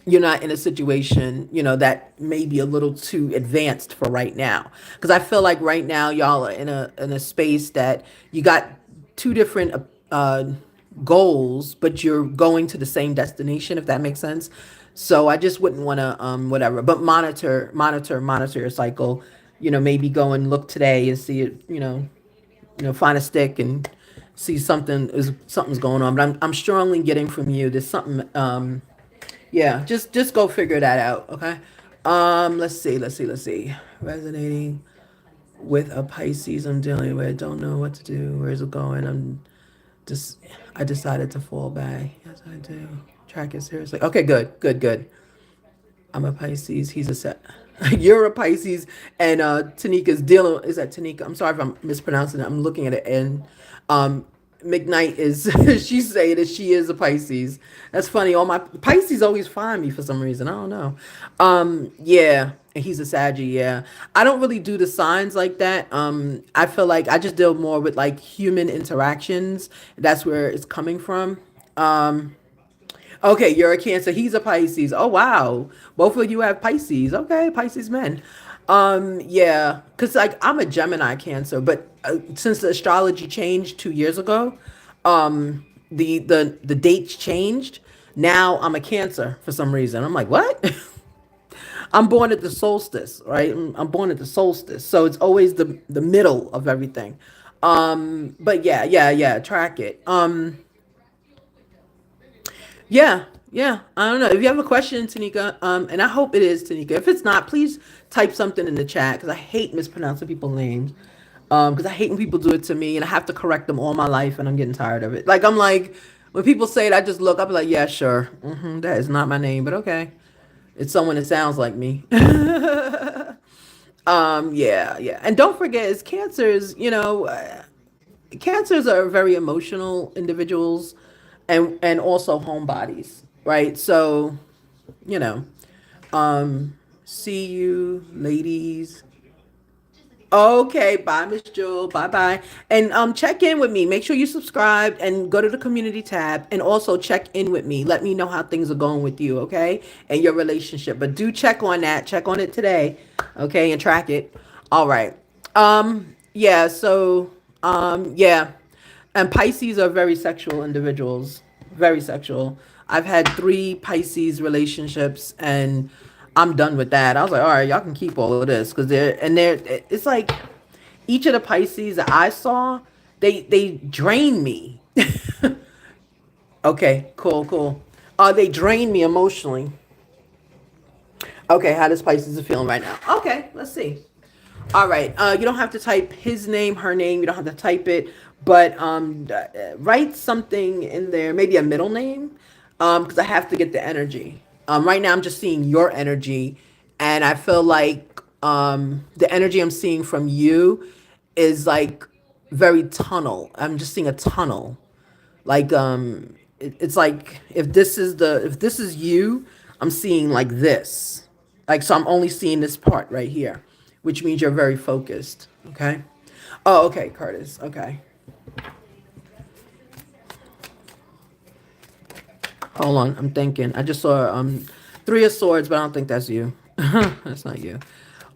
you're not in a situation, that may be a little too advanced for right now. Because I feel like right now y'all are in a space that you got two different goals, but you're going to the same destination, if that makes sense. So I just wouldn't want to whatever, but monitor your cycle. Maybe go and look today and see it. Find a stick and see something's going on. But I'm strongly getting from you there's something. Yeah, just go figure that out, okay? Let's see. Resonating with a Pisces I'm dealing with. Don't know what to do. Where's it going? Just I decided to fall back. Yes, I do. Track it seriously. Okay, good. I'm a Pisces. He's a set. You're a Pisces, and Tanika's dealing. Is that Tanika? I'm sorry if I'm mispronouncing it. I'm looking at it, and McKnight is. She's saying that she is a Pisces. That's funny. All my Pisces always find me for some reason. I don't know. Yeah, and he's a Saggy. Yeah, I don't really do the signs like that. I feel like I just deal more with like human interactions. That's where it's coming from. Um, Okay, you're a Cancer. He's a Pisces. Oh wow, both of you have Pisces. Okay, Pisces men. Yeah, cause like I'm a Gemini Cancer, but since the astrology changed 2 years ago, the dates changed. Now I'm a Cancer for some reason. I'm like, what? I'm born at the solstice, right? I'm born at the solstice, so it's always the middle of everything. But yeah. Track it. Yeah, yeah. I don't know. If you have a question, Tanika, and I hope it is Tanika. If it's not, please type something in the chat because I hate mispronouncing people's names. Because I hate when people do it to me and I have to correct them all my life and I'm getting tired of it. Like I'm like, when people say it, I just look up and like, yeah, sure, that is not my name, but okay, it's someone that sounds like me. Yeah, and don't forget, it's cancers. Cancers are very emotional individuals and also homebodies, right? So, you know, see you ladies. Okay, bye, Miss Jewel. Bye bye. And check in with me. Make sure you subscribe and go to the community tab and also check in with me. Let me know how things are going with you, okay? And your relationship. But do check on that. Check on it today. Okay, and track it. All right. Yeah, so yeah. And Pisces are very sexual individuals. Very sexual. I've had 3 Pisces relationships and I'm done with that. I was like, all right, y'all can keep all of this because it's like each of the Pisces that I saw, they drain me. Okay, cool. They drain me emotionally. Okay, how does Pisces is feeling right now? Okay, let's see. All right. You don't have to type his name, her name. You don't have to type it, but write something in there, maybe a middle name, because I have to get the energy. Right now, I'm just seeing your energy, and I feel like the energy I'm seeing from you is like very tunnel. I'm just seeing a tunnel. Like it's like if this is you, I'm seeing like this. Like so I'm only seeing this part right here, which means you're very focused, okay? Oh, okay, Curtis. Okay. Hold on, I'm thinking. I just saw 3 of Swords, but I don't think that's you. That's not you.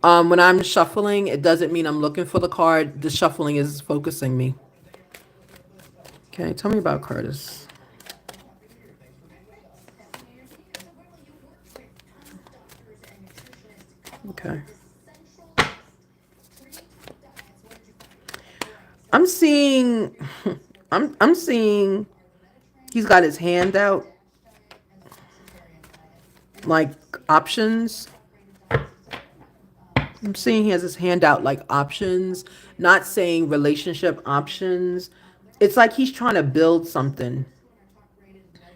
When I'm shuffling, it doesn't mean I'm looking for the card. The shuffling is focusing me. Okay, tell me about Curtis. Okay. I'm seeing I'm seeing he's got his hand out like options. I'm seeing he has his hand out like options, not saying relationship options. It's like he's trying to build something,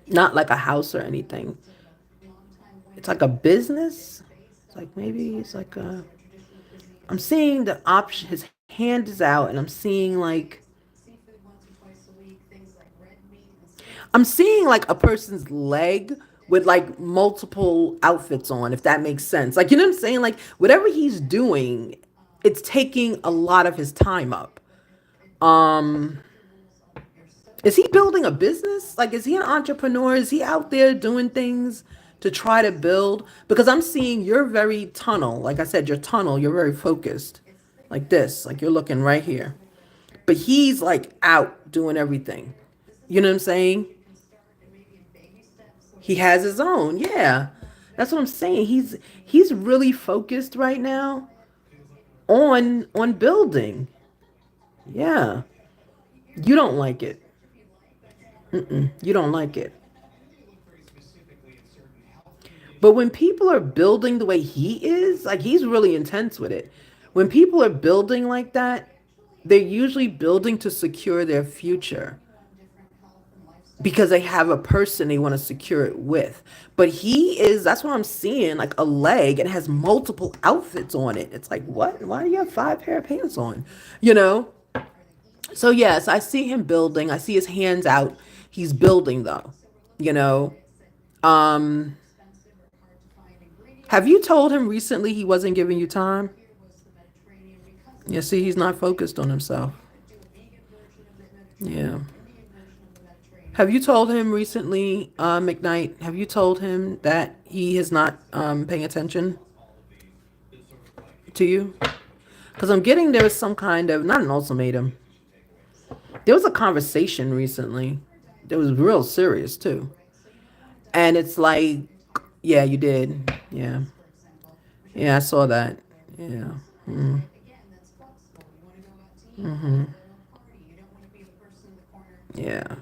not like a house or anything. It's like a business. It's like maybe it's like a. I'm seeing the option. His hand is out, and I'm seeing like I'm seeing like a person's leg with like multiple outfits on, if that makes sense. Like, you know what I'm saying? Like, whatever he's doing, it's taking a lot of his time up. Um, is he building a business? Like, is he an entrepreneur? Is he out there doing things to try to build? Because I'm seeing you're very tunnel. Like I said, you're tunnel, you're very focused. Like this, like you're looking right here. But he's like out doing everything. You know what I'm saying? He has his own. Yeah. That's what I'm saying. He's really focused right now on building. Yeah. You don't like it. You don't like it. But when people are building the way he is, like he's really intense with it. When people are building like that, they're usually building to secure their future because they have a person they want to secure it with. But he is, that's what I'm seeing, like a leg and has multiple outfits on it. It's like, what? Why do you have five pair of pants on? You know? So, yes, I see him building. I see his hands out. He's building, though. You know? Um, have you told him recently he wasn't giving you time? Yeah, see, he's not focused on himself. Yeah. Have you told him recently, McKnight? Have you told him that he is not paying attention to you? Because I'm getting there was some kind of, not an ultimatum. There was a conversation recently that was real serious too. And it's like, yeah, you did. Yeah. Yeah, I saw that. Yeah. Yeah.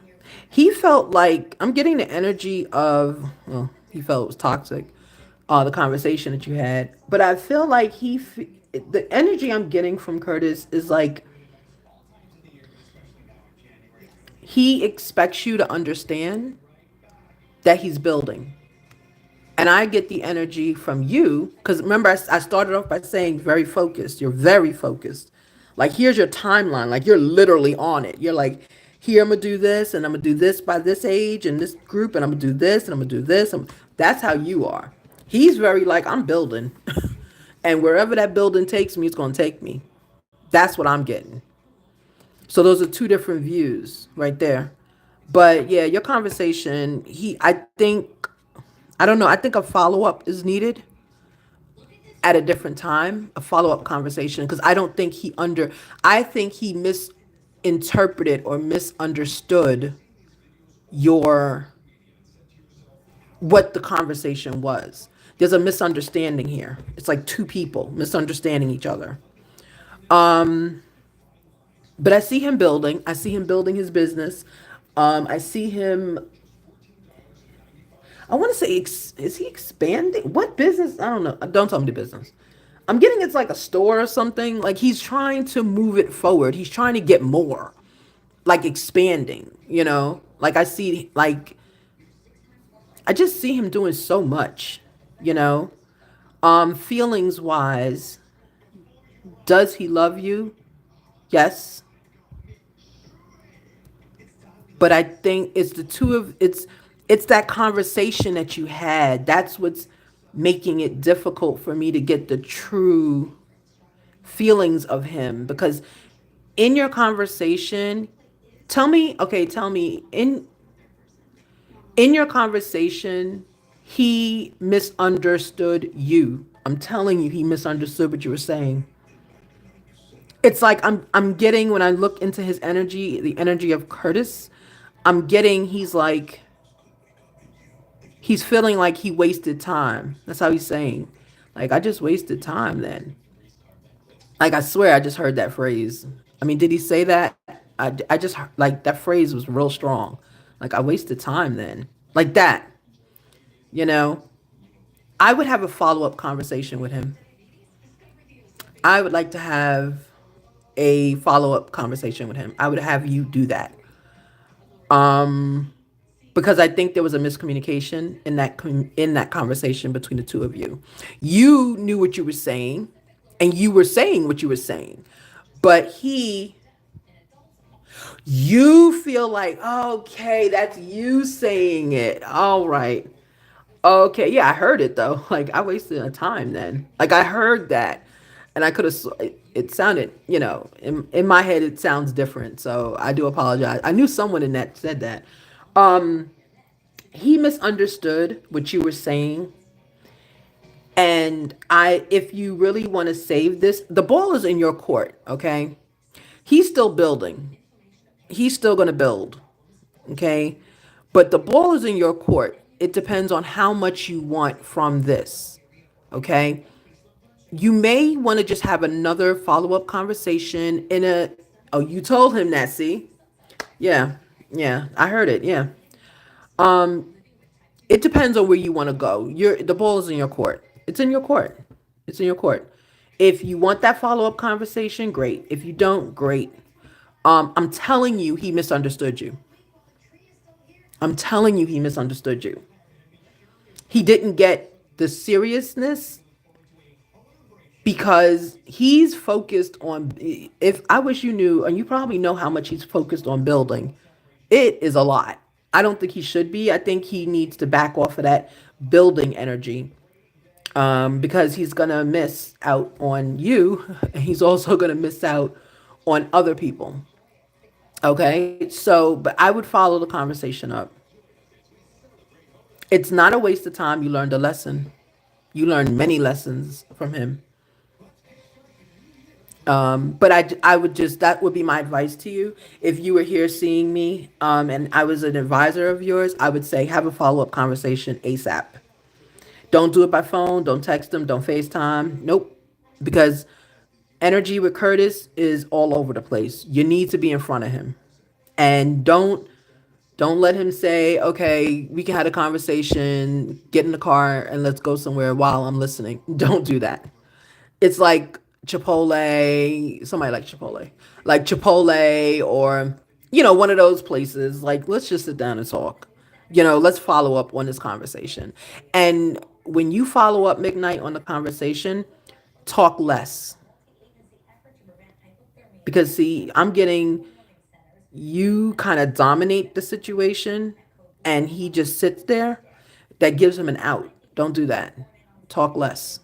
He felt like I'm getting the energy of, well, he felt it was toxic, the conversation that you had. But I feel like the energy I'm getting from Curtis is like he expects you to understand that he's building. And I get the energy from you because remember, I started off by saying very focused. You're very focused. Like, here's your timeline. Like, you're literally on it. You're like, here, I'm going to do this, and I'm going to do this by this age and this group, and I'm going to do this, and I'm going to do this. That's how you are. He's very like, I'm building. And wherever that building takes me, it's going to take me. That's what I'm getting. So those are two different views right there. But yeah, your conversation, I think, I don't know, I think a follow up is needed at a different time, a follow up conversation, because I don't think I think he misinterpreted or misunderstood your, what the conversation was. There's a misunderstanding here. It's like two people misunderstanding each other. But I see him building. I see him building his business. I see him. I want to say, is he expanding? What business? I don't know. Don't tell me the business. I'm getting it's like a store or something. Like he's trying to move it forward. He's trying to get more, like expanding. Like I just see him doing so much. You know, feelings wise, does he love you? Yes, but I think it's that conversation that you had. That's what's making it difficult for me to get the true feelings of him because in your conversation, tell me in your conversation, he misunderstood you. I'm telling you, he misunderstood what you were saying. It's like I'm getting when I look into his energy, the energy of Curtis, I'm getting he's feeling like he wasted time. That's how he's saying. Like I just wasted time then. Like I swear I just heard that phrase. I mean, did he say that? I just like that phrase was real strong. Like I wasted time then. Like that, you know. I would have a follow-up conversation with him. I would like to have a follow-up conversation with him. I would have you do that. Because I think there was a miscommunication in that conversation between the two of you. You knew what you were saying, and you were saying what you were saying, but you feel like, okay, that's you saying it. All right. Okay, yeah, I heard it though. Like I wasted a time then. Like I heard that, and I could have. It sounded, in my head, it sounds different. So I do apologize. I knew someone in that said that. He misunderstood what you were saying, and if you really want to save this, the ball is in your court. Okay, he's still building. He's still going to build. Okay, but the ball is in your court. It depends on how much you want from this. Okay, you may want to just have another follow-up conversation in a oh, you told him that, see? Yeah. Yeah, I heard it. Yeah. It depends on where you want to go. The ball is in your court. It's in your court. It's in your court. If you want that follow-up conversation, great. If you don't, great. I'm telling you, he misunderstood you. I'm telling you, he misunderstood you. He didn't get the seriousness because he's focused on. If I wish you knew, and you probably know how much he's focused on building, it is a lot. I don't think he should be. I think he needs to back off of that building energy, because he's gonna miss out on you, and he's also gonna miss out on other people. Okay, so but I would follow the conversation up. It's not a waste of time. You learned a lesson. You learned many lessons from him. But I would just, that would be my advice to you. If you were here seeing me, and I was an advisor of yours, I would say have a follow up conversation ASAP. Don't do it by phone. Don't text him. Don't FaceTime. Nope. Because energy with Curtis is all over the place. You need to be in front of him, and don't let him say, okay, we can have a conversation, get in the car, and let's go somewhere while I'm listening. Don't do that. It's like Chipotle, somebody like Chipotle, or, one of those places. Like, let's just sit down and talk. Let's follow up on this conversation. And when you follow up midnight on the conversation, talk less. Because, see, I'm getting you kind of dominate the situation, and he just sits there. That gives him an out. Don't do that. Talk less.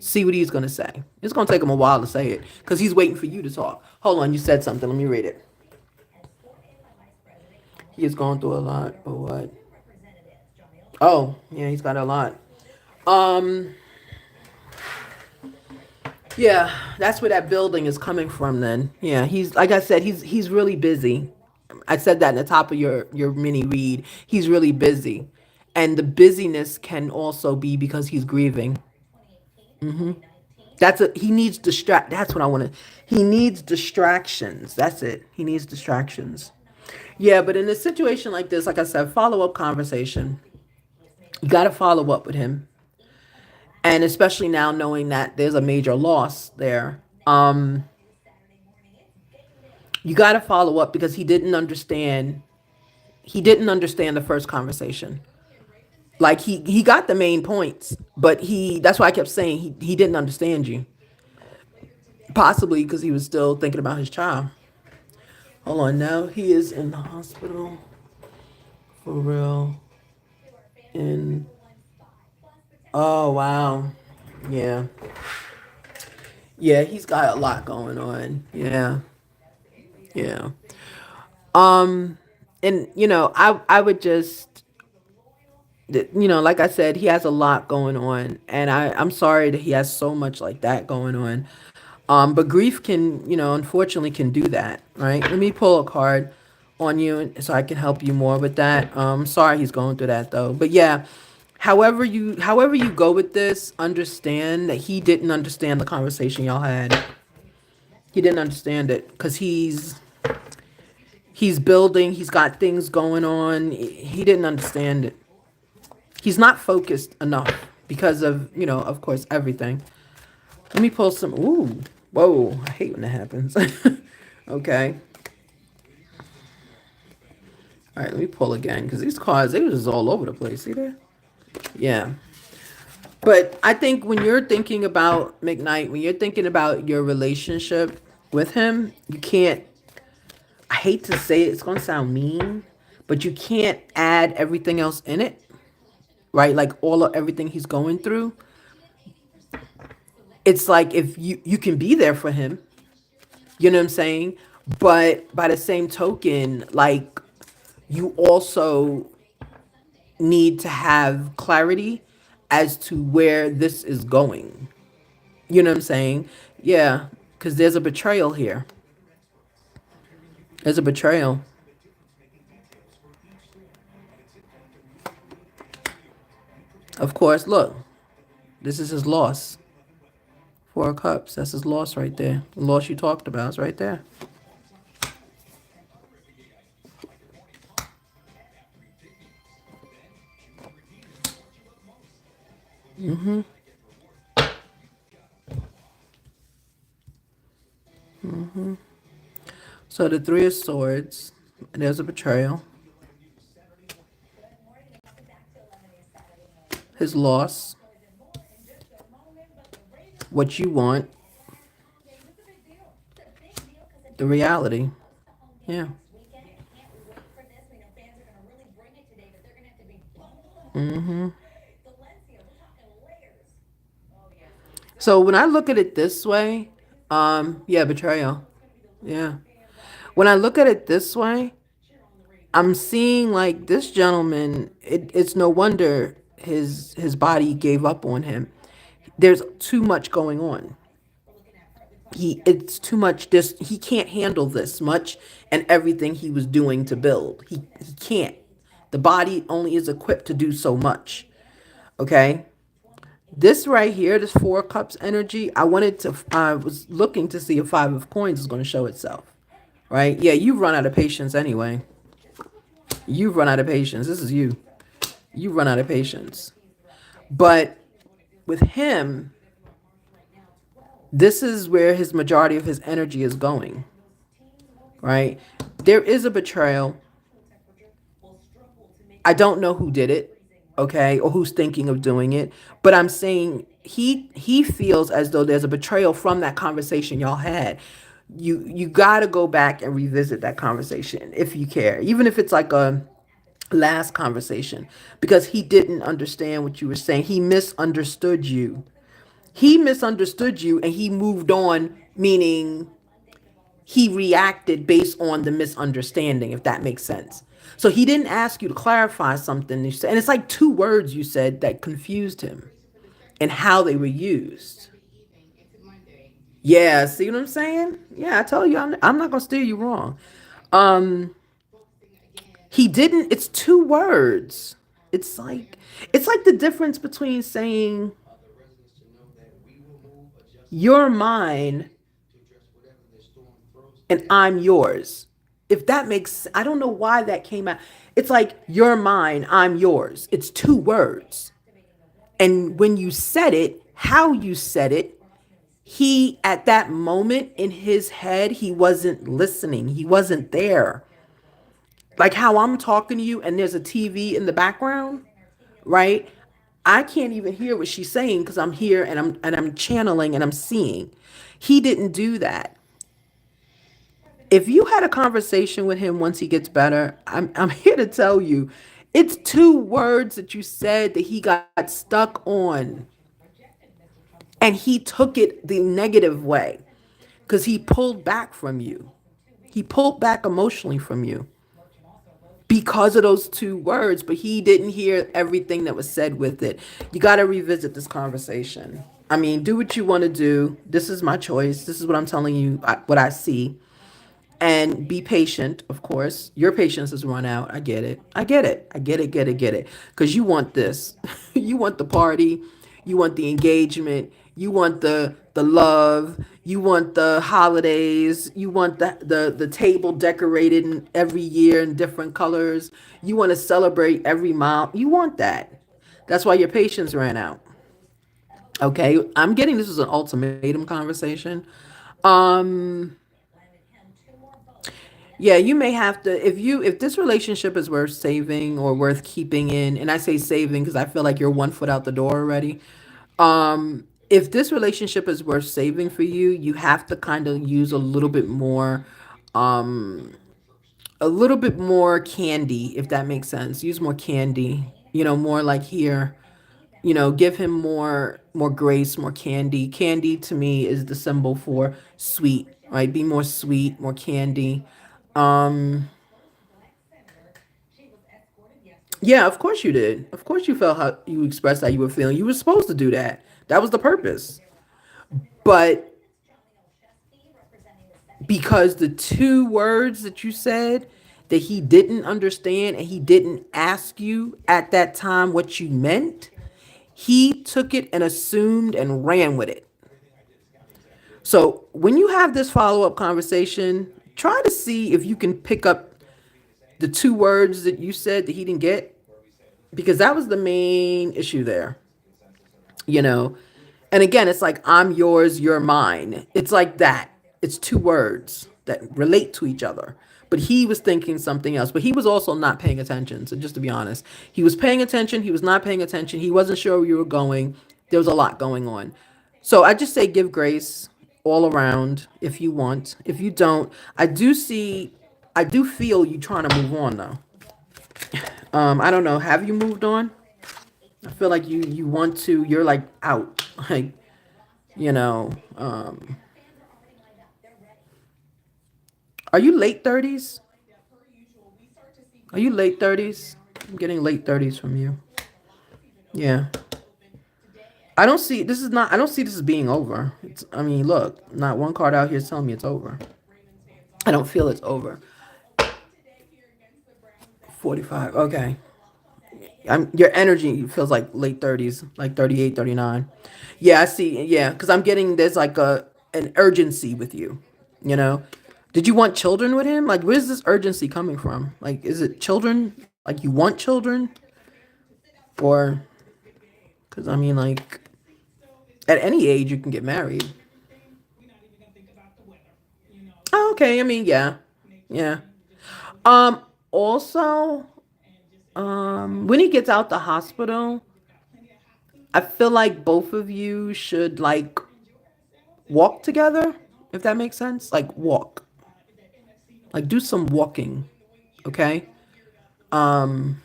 See what he's going to say. It's going to take him a while to say it because he's waiting for you to talk. Hold on, you said something. Let me read it. He is going through a lot, but what? Oh, yeah, he's got a lot. Um, yeah, that's where that building is coming from then. Yeah, he's, like I said, he's really busy. I said that in the top of your mini read. He's really busy. And the busyness can also be because he's grieving. He needs that's what I want to, he needs distractions. That's it. He needs distractions. Yeah, but in a situation like this, like I said, follow up conversation. You got to follow up with him. And especially now knowing that there's a major loss there. You got to follow up because he didn't understand the first conversation. Like he got the main points, but that's why I kept saying he didn't understand you. Possibly because he was still thinking about his child. Hold on, now he is in the hospital for real. In Oh wow. Yeah. Yeah, he's got a lot going on. Yeah. Yeah. And I would just, like I said, he has a lot going on, and I'm sorry that he has so much like that going on. But grief can, unfortunately can do that, right? Let me pull a card on you so I can help you more with that. Sorry he's going through that though. But yeah, however you go with this, understand that he didn't understand the conversation y'all had. He didn't understand it because he's building, he's got things going on. He didn't understand it. He's not focused enough because of, of course, everything. Let me pull some. Ooh, whoa! I hate when that happens. Okay. All right. Let me pull again because these cards they was just all over the place. See there? Yeah. But I think when you're thinking about McKnight, when you're thinking about your relationship with him, you can't. I hate to say it, it's gonna sound mean, but you can't add everything else in it, right? Like all of everything he's going through. It's like if you can be there for him, you know what I'm saying? But by the same token, like you also need to have clarity as to where this is going. You know what I'm saying? Yeah, because there's a betrayal here. There's a betrayal. Of course, look, this is his loss. Four of Cups, that's his loss right there. The loss you talked about is right there. So the Three of Swords, there's a betrayal. His loss, what you want, the reality. Yeah. So when I look at it this way, yeah, betrayal. Yeah. When I look at it this way, I'm seeing like this gentleman, it's no wonder his body gave up on him. There's too much going on. It's too much this he can't handle this much and everything he was doing to build. He can't. The body only is equipped to do so much. Okay? This right here, this Four of Cups energy, I was looking to see if Five of Coins is going to show itself. Right? Yeah, you've run out of patience anyway. You've run out of patience. This is you. You run out of patience. But with him, this is where his majority of his energy is going, right? There is a betrayal. I don't know who did it, okay, or who's thinking of doing it, but I'm saying he feels as though there's a betrayal from that conversation y'all had. You got to go back and revisit that conversation if you care, even if it's like a last conversation, because he didn't understand what you were saying. He misunderstood you. He misunderstood you and he moved on, meaning he reacted based on the misunderstanding, if that makes sense. So he didn't ask you to clarify something you said. And it's like two words you said that confused him and how they were used. Yeah, see what I'm saying? Yeah, I told you I'm not going to steer you wrong. Um he didn't it's two words. It's like it's like the difference between saying you're mine and I'm yours. If that makes, I don't know why that came out. It's like you're mine, I'm yours. It's two words. And when you said it, how you said it, he at that moment in his head, he wasn't listening. He wasn't there. Like how I'm talking to you and there's a TV in the background, right? I can't even hear what she's saying because I'm here and I'm channeling and I'm seeing. He didn't do that. If you had a conversation with him once he gets better, I'm here to tell you, it's two words that you said that he got stuck on. And he took it the negative way because he pulled back from you. He pulled back emotionally from you because of those two words, but he didn't hear everything that was said with it. You got to revisit this conversation. I mean, do what you want to do. This is my choice. This is what I'm telling you, what I see. And be patient, of course. Your patience has run out. I get it. I get it. I get it, get it. Because you want this. You want the party. You want the engagement. You want the love. You want the holidays. You want the table decorated in every year in different colors. You want to celebrate every mile. You want that. That's why your patience ran out. Okay, I'm getting this is an ultimatum conversation. Um, yeah, you may have to if this relationship is worth saving or worth keeping in, and I say saving because I feel like you're 1 foot out the door already. If this relationship is worth saving for you, you have to kind of use a little bit more candy, if that makes sense. Use more candy, more like here, give him more grace, more candy. Candy to me is the symbol for sweet, right? Be more sweet, more candy. Yeah, of course you did. Of course you felt how you expressed how you were feeling. You were supposed to do that. That was the purpose. But because the two words that you said that he didn't understand and he didn't ask you at that time what you meant, he took it and assumed and ran with it. So when you have this follow up conversation, try to see if you can pick up the two words that you said that he didn't get, because that was the main issue there, you know. And again, it's like I'm yours, you're mine. It's like that. It's two words that relate to each other. But he was thinking something else. But he was also not paying attention. So just to be honest, he was paying attention. He was not paying attention. He wasn't sure where you were going. There was a lot going on. So I just say give grace all around if you want. If you don't, I do feel you trying to move on though. I don't know. Have you moved on? I feel like you want to. You're like out. Like you know. Are you late 30s? Are you late 30s? I'm getting late 30s from you. Yeah. I don't see this is not. I don't see this as being over. It's. I mean, look, not one card out here is telling me it's over. I don't feel it's over. 45. Okay. Your energy feels like late 30s, like 38, 39. Yeah, I see. Yeah, because I'm getting there's like an urgency with you. You know, did you want children with him? Like, where's this urgency coming from? Like, is it children? Like, you want children, or because I mean, like, at any age you can get married. Oh, okay. I mean, yeah, yeah. Um. Also, when he gets out the hospital, I feel like both of you should like walk together, if that makes sense. Like walk, like do some walking. Okay. No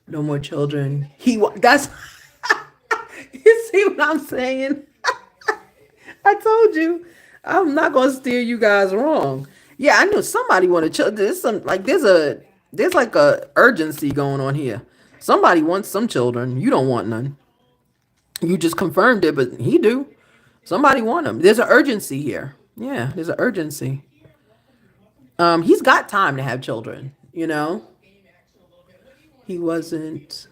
more children. That's you see what I'm saying? I told you, I'm not gonna steer you guys wrong. Yeah, I knew somebody wanted children. There's some like there's like a urgency going on here. Somebody wants some children. You don't want none. You just confirmed it, but he do. Somebody want them. There's an urgency here. Yeah, there's an urgency. He's got time to have children. He wasn't.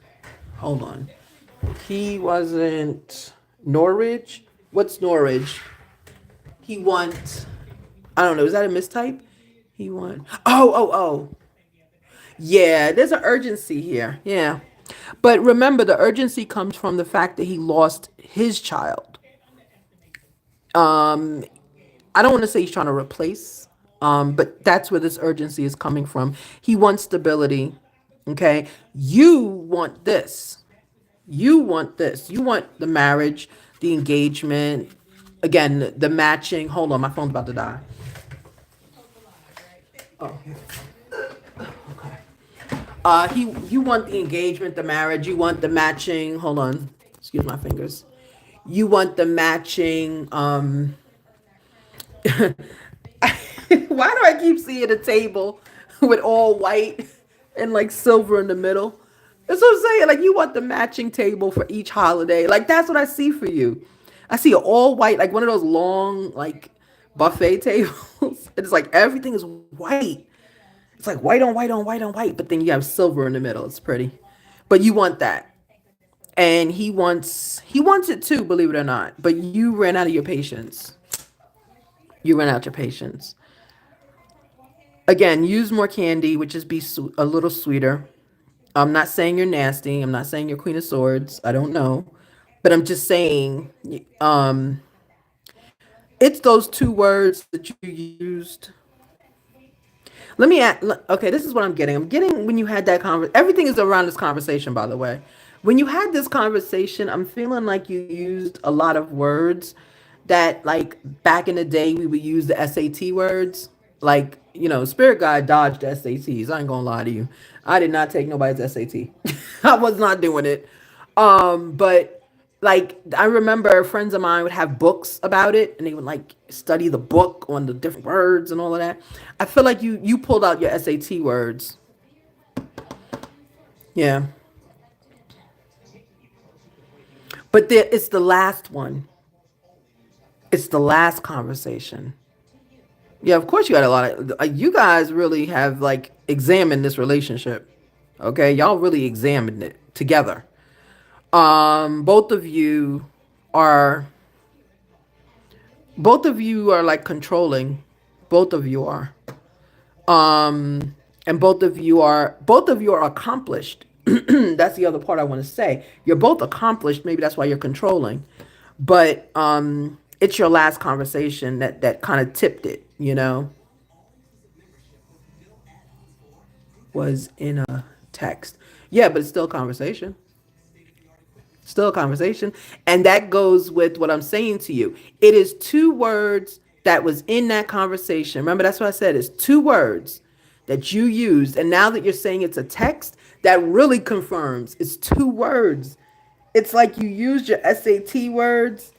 Hold on. He wasn't Norwich. What's Norwich? He want. I don't know. Is that a mistype? He want. Oh. Yeah, there's an urgency here. Yeah. But remember, the urgency comes from the fact that he lost his child. I don't want to say he's trying to replace, but that's where this urgency is coming from. He wants stability. Okay. You want this. You want this. You want the marriage, the engagement, again, the matching. Hold on, my phone's about to die. Oh, okay. He you want the engagement, the marriage, you want the matching. Hold on. Excuse my fingers. You want the matching why do I keep seeing a table with all white and like silver in the middle? That's what I'm saying. Like you want the matching table for each holiday. Like that's what I see for you. I see an all white, like one of those long like buffet tables. It's like everything is white. It's like white on white on white on white, but then you have silver in the middle. It's pretty. But you want that. And he wants it too, believe it or not. But you ran out of your patience. You ran out your patience. Again, use more candy, which is a little sweeter. I'm not saying you're nasty. I'm not saying you're Queen of Swords. I don't know. But I'm just saying, um, it's those two words that you used. Let me add, okay, this is what I'm getting. I'm getting when you had that conversation, everything is around this conversation, by the way. When you had this conversation, I'm feeling like you used a lot of words that, like, back in the day, we would use the SAT words. Like, Spirit Guide dodged SATs. I ain't gonna lie to you. I did not take nobody's SAT. I was not doing it. But like I remember friends of mine would have books about it and they would like study the book on the different words and all of that. I feel like you pulled out your SAT words. Yeah. But it's the last one. It's the last conversation. Yeah, of course you got a lot of you guys really have like examined this relationship. Okay? Y'all really examined it together. Both of you are like controlling. Both of you are. And both of you are accomplished. That's the other part I want to say. You're both accomplished. Maybe that's why you're controlling. But it's your last conversation that kind of tipped it, was in a text. Yeah, but it's still conversation. Still a conversation. And that goes with what I'm saying to you. It is two words that was in that conversation. Remember, that's what I said. It's two words that you used. And now that you're saying it's a text, that really confirms it's two words. It's like you used your SAT words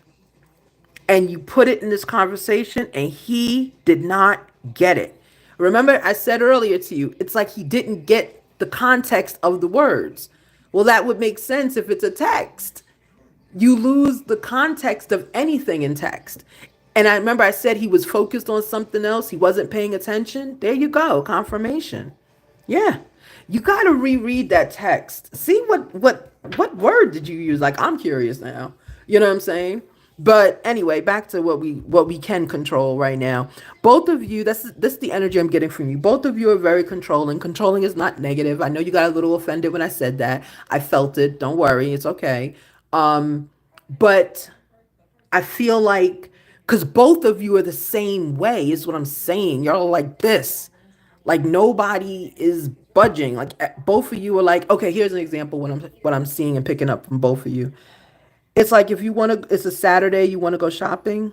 and you put it in this conversation and he did not get it. Remember, I said earlier to you, it's like he didn't get the context of the words. Well, that would make sense if it's a text. You lose the context of anything in text. And I remember I said he was focused on something else. He wasn't paying attention. There you go. Confirmation. Yeah. You got to reread that text. See what word did you use? Like I'm curious now. You know what I'm saying? But anyway, back to what we can control right now. Both of you, that's the energy I'm getting from you. Both of you are very controlling. Controlling is not negative. I know you got a little offended when I said that. I felt it. Don't worry, it's okay. But I feel like because both of you are the same way is what I'm saying. Y'all are like this. Like nobody is budging. Like both of you are like, okay, here's an example what I'm seeing and picking up from both of you. It's like if you want to, it's a Saturday, you want to go shopping.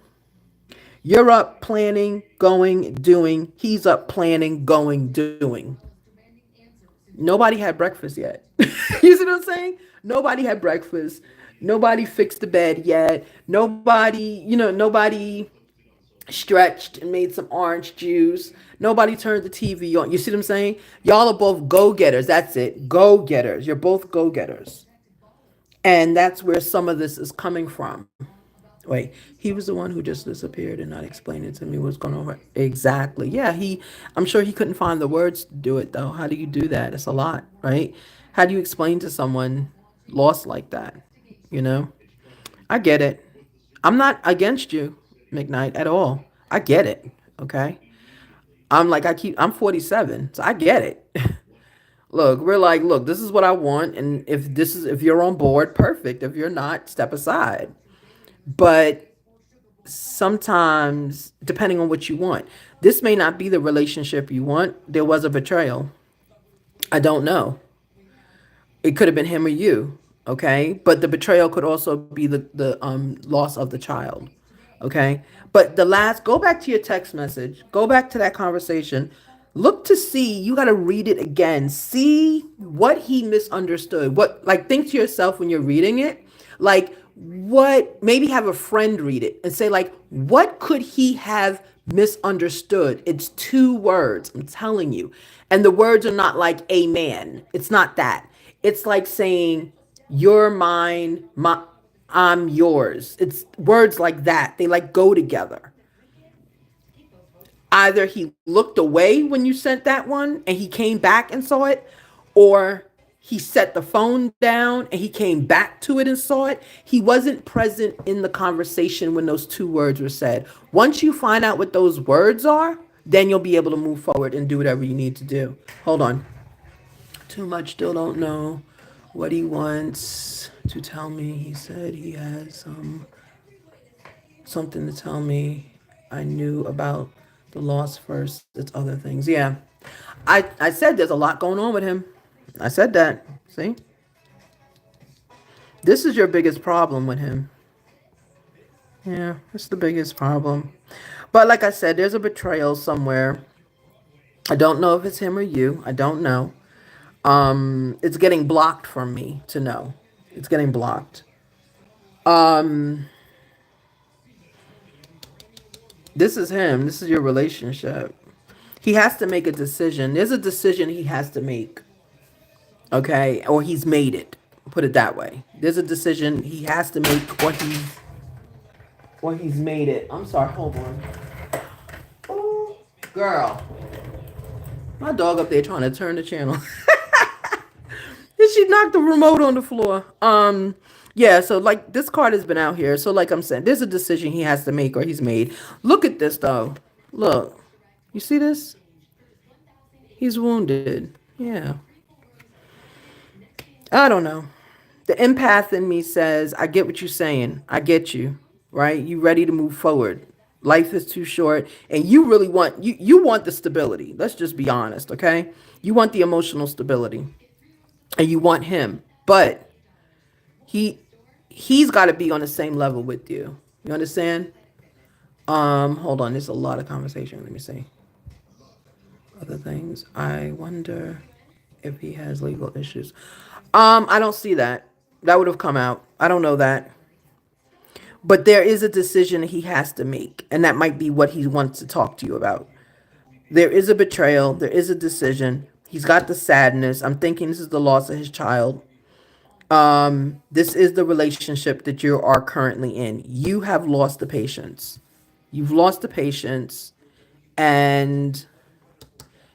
You're up planning, going, doing. He's up planning, going, doing. Nobody had breakfast yet. You see what I'm saying? Nobody had breakfast. Nobody fixed the bed yet. Nobody stretched and made some orange juice. Nobody turned the TV on. You see what I'm saying? Y'all are both go getters. That's it. Go getters. You're both go getters. And that's where some of this is coming from. Wait, he was the one who just disappeared and not explaining to me what's going on. Exactly. Yeah, I'm sure he couldn't find the words to do it though. How do you do that? It's a lot, right? How do you explain to someone lost like that? You know? I get it. I'm not against you, McKnight, at all. I get it. Okay. I'm 47, so I get it. Look, we're like, look, this is what I want. And if you're on board, perfect. If you're not, step aside. But sometimes, depending on what you want, this may not be the relationship you want. There was a betrayal. I don't know. It could have been him or you, okay? But the betrayal could also be the loss of the child, okay? But go back to your text message, go back to that conversation, look to see, you got to read it again, see what he misunderstood. Like, think to yourself when you're reading it, like, maybe have a friend read it and say, like, what could he have misunderstood? It's two words, I'm telling you. And the words are not like amen. It's not that. It's like saying, you're mine, I'm yours. It's words like that. They like go together. Either he looked away when you sent that one and he came back and saw it, or he set the phone down and he came back to it and saw it. He wasn't present in the conversation when those two words were said. Once you find out what those words are, then you'll be able to move forward and do whatever you need to do. Hold on. Too much, still don't know what he wants to tell me. He said he has something to tell me. I knew about the loss first. It's other things. Yeah. I said there's a lot going on with him. I said that. See? This is your biggest problem with him. Yeah, it's the biggest problem. But like I said, there's a betrayal somewhere. I don't know if it's him or you. I don't know. It's getting blocked from me to know. It's getting blocked. This is him. This is your relationship. He has to make a decision. There's a decision he has to make. Okay? Or he's made it. Put it that way. There's a decision he has to make or he's made it. I'm sorry, hold on. Ooh, girl. My dog up there trying to turn the channel. She knocked the remote on the floor. Yeah, so like this card has been out here. So like I'm saying, there's a decision he has to make or he's made. Look at this though. Look. You see this? He's wounded. Yeah. I don't know. The empath in me says, I get what you're saying. I get you. Right? You ready to move forward. Life is too short. And you really want you want the stability. Let's just be honest, okay? You want the emotional stability. And you want him. But he he's got to be on the same level with you. You understand? Hold on, there's a lot of conversation. Let me see. Other things. I wonder if he has legal issues. I don't see that. That would have come out. I don't know that. But there is a decision he has to make, and that might be what he wants to talk to you about. There is a betrayal, there is a decision. He's got the sadness. I'm thinking this is the loss of his child. This is the relationship that you are currently in. You have lost the patience. You've lost the patience and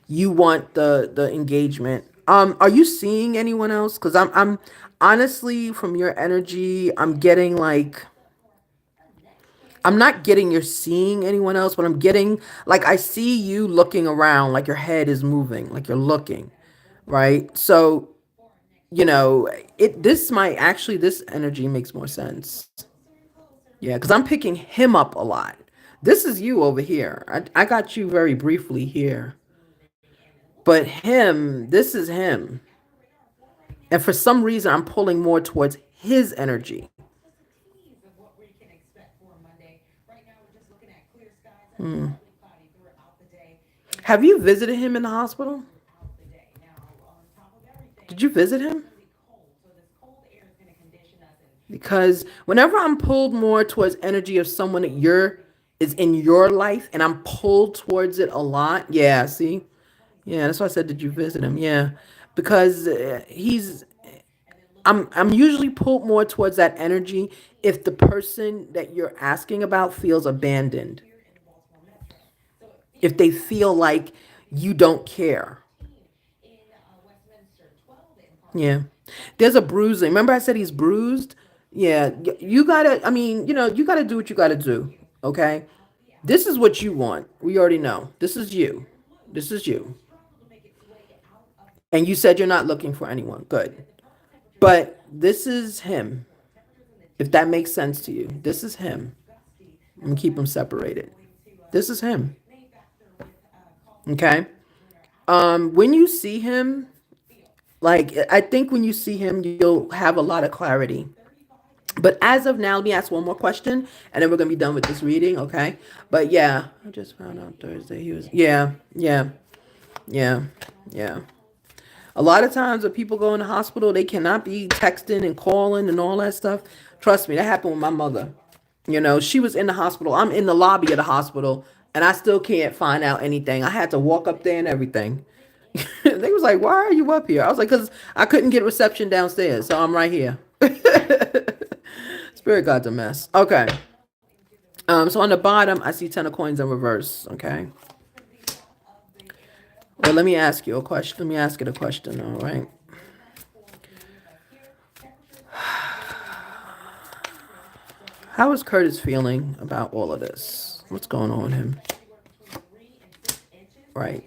you want the engagement. Are you seeing anyone else? Because I'm honestly, from your energy, I'm getting like, I'm not getting you're seeing anyone else, but I'm getting like I see you looking around, like your head is moving, like you're looking, right? So, you know, this might actually, this energy makes more sense. Yeah, because I'm picking him up a lot. This is you over here. I got you very briefly here. But him, this is him. And for some reason, I'm pulling more towards his energy. Have you visited him in the hospital? Did you visit him? Because whenever I'm pulled more towards energy of someone that you're is in your life and I'm pulled towards it a lot. Yeah, see? Yeah, that's why I said did you visit him? Yeah. Because I'm usually pulled more towards that energy if the person that you're asking about feels abandoned. If they feel like you don't care. Yeah. There's a bruising. Remember I said he's bruised? Yeah. You gotta, I mean, you gotta do what you gotta do. Okay? This is what you want. We already know. This is you. This is you. And you said you're not looking for anyone. Good. But this is him. If that makes sense to you. This is him. I'm gonna keep them separated. This is him. Okay? When you see him, like I think when you see him, you'll have a lot of clarity. But as of now, let me ask one more question, and then we're gonna be done with this reading, okay? But yeah, I just found out Thursday he was. Yeah, yeah, yeah, yeah. A lot of times when people go in the hospital, they cannot be texting and calling and all that stuff. Trust me, that happened with my mother. She was in the hospital. I'm in the lobby of the hospital, and I still can't find out anything. I had to walk up there and everything. They was like, "Why are you up here?" I was like, "Cause I couldn't get reception downstairs, so I'm right here." Spirit God's a mess. Okay. So on the bottom, I see 10 of coins in reverse. Okay. Well, let me ask you a question. Let me ask it a question. All right. How is Curtis feeling about all of this? What's going on with him? Right.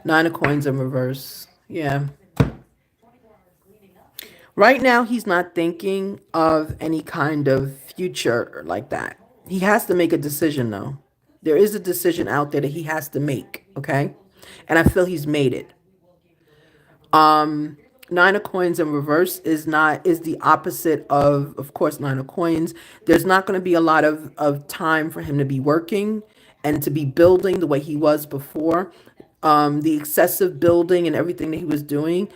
9 of coins in reverse. Yeah. Right now, he's not thinking of any kind of future like that. He has to make a decision, though. There is a decision out there that he has to make, okay? And I feel he's made it. Nine of coins in reverse is the opposite of course, nine of coins. There's not going to be a lot of time for him to be working and to be building the way he was before. The excessive building and everything that he was doing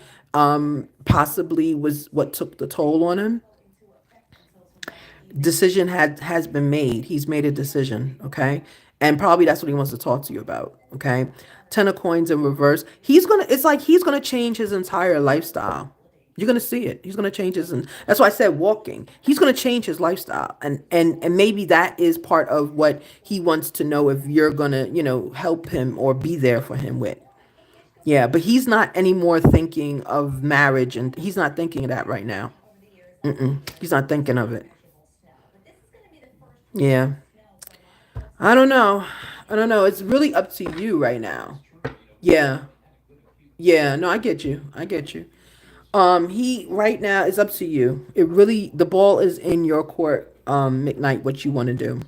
possibly was what took the toll on him. Decision has been made. He's made a decision, okay? And probably that's what he wants to talk to you about, okay? Ten of coins in reverse. It's like he's gonna change his entire lifestyle. You're gonna see it. He's gonna change his, and that's why I said walking. He's gonna change his lifestyle, and maybe that is part of what he wants to know if you're gonna, help him or be there for him with. Yeah, but he's not anymore thinking of marriage, and he's not thinking of that right now. He's not thinking of it. Yeah. I don't know. I don't know. It's really up to you right now. Yeah. Yeah. No, I get you. I get you. He right now is up to you. It really the ball is in your court, McKnight, what you want to do.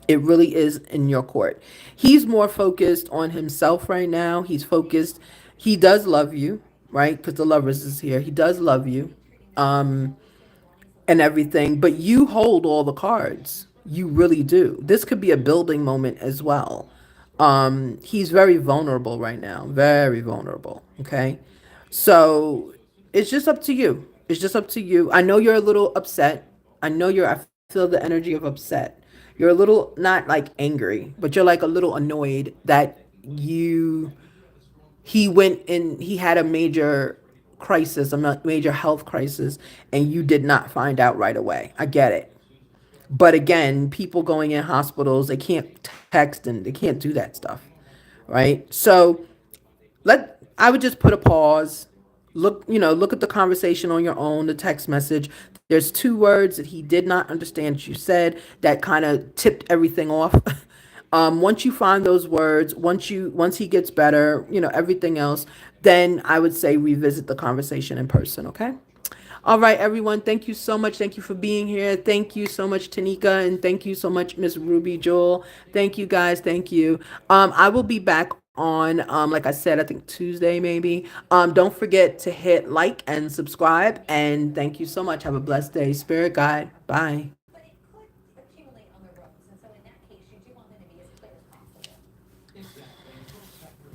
It really is in your court. He's more focused on himself right now. He's focused. He does love you, right? Because the lovers is here. He does love you. And everything, but you hold all the cards. You really do. This could be a building moment as well. He's very vulnerable right now, very vulnerable. Okay. So it's just up to you. It's just up to you. I know you're a little upset. I feel the energy of upset. You're a little, not like angry, but you're like a little annoyed that he had a major crisis, a major health crisis, and you did not find out right away. I get it. But again, people going in hospitals, they can't text and they can't do that stuff, right? So I would just put a pause. Look at the conversation on your own, the text message. There's two words that he did not understand that you said that kind of tipped everything off. Once you find those words, once he gets better, everything else, then I would say revisit the conversation in person, okay? All right, everyone. Thank you so much. Thank you for being here. Thank you so much, Tanika, and thank you so much, Miss Ruby Joel. Thank you, guys. Thank you. I will be back on, like I said, I think Tuesday maybe. Don't forget to hit like and subscribe. And thank you so much. Have a blessed day. Spirit guide. Bye.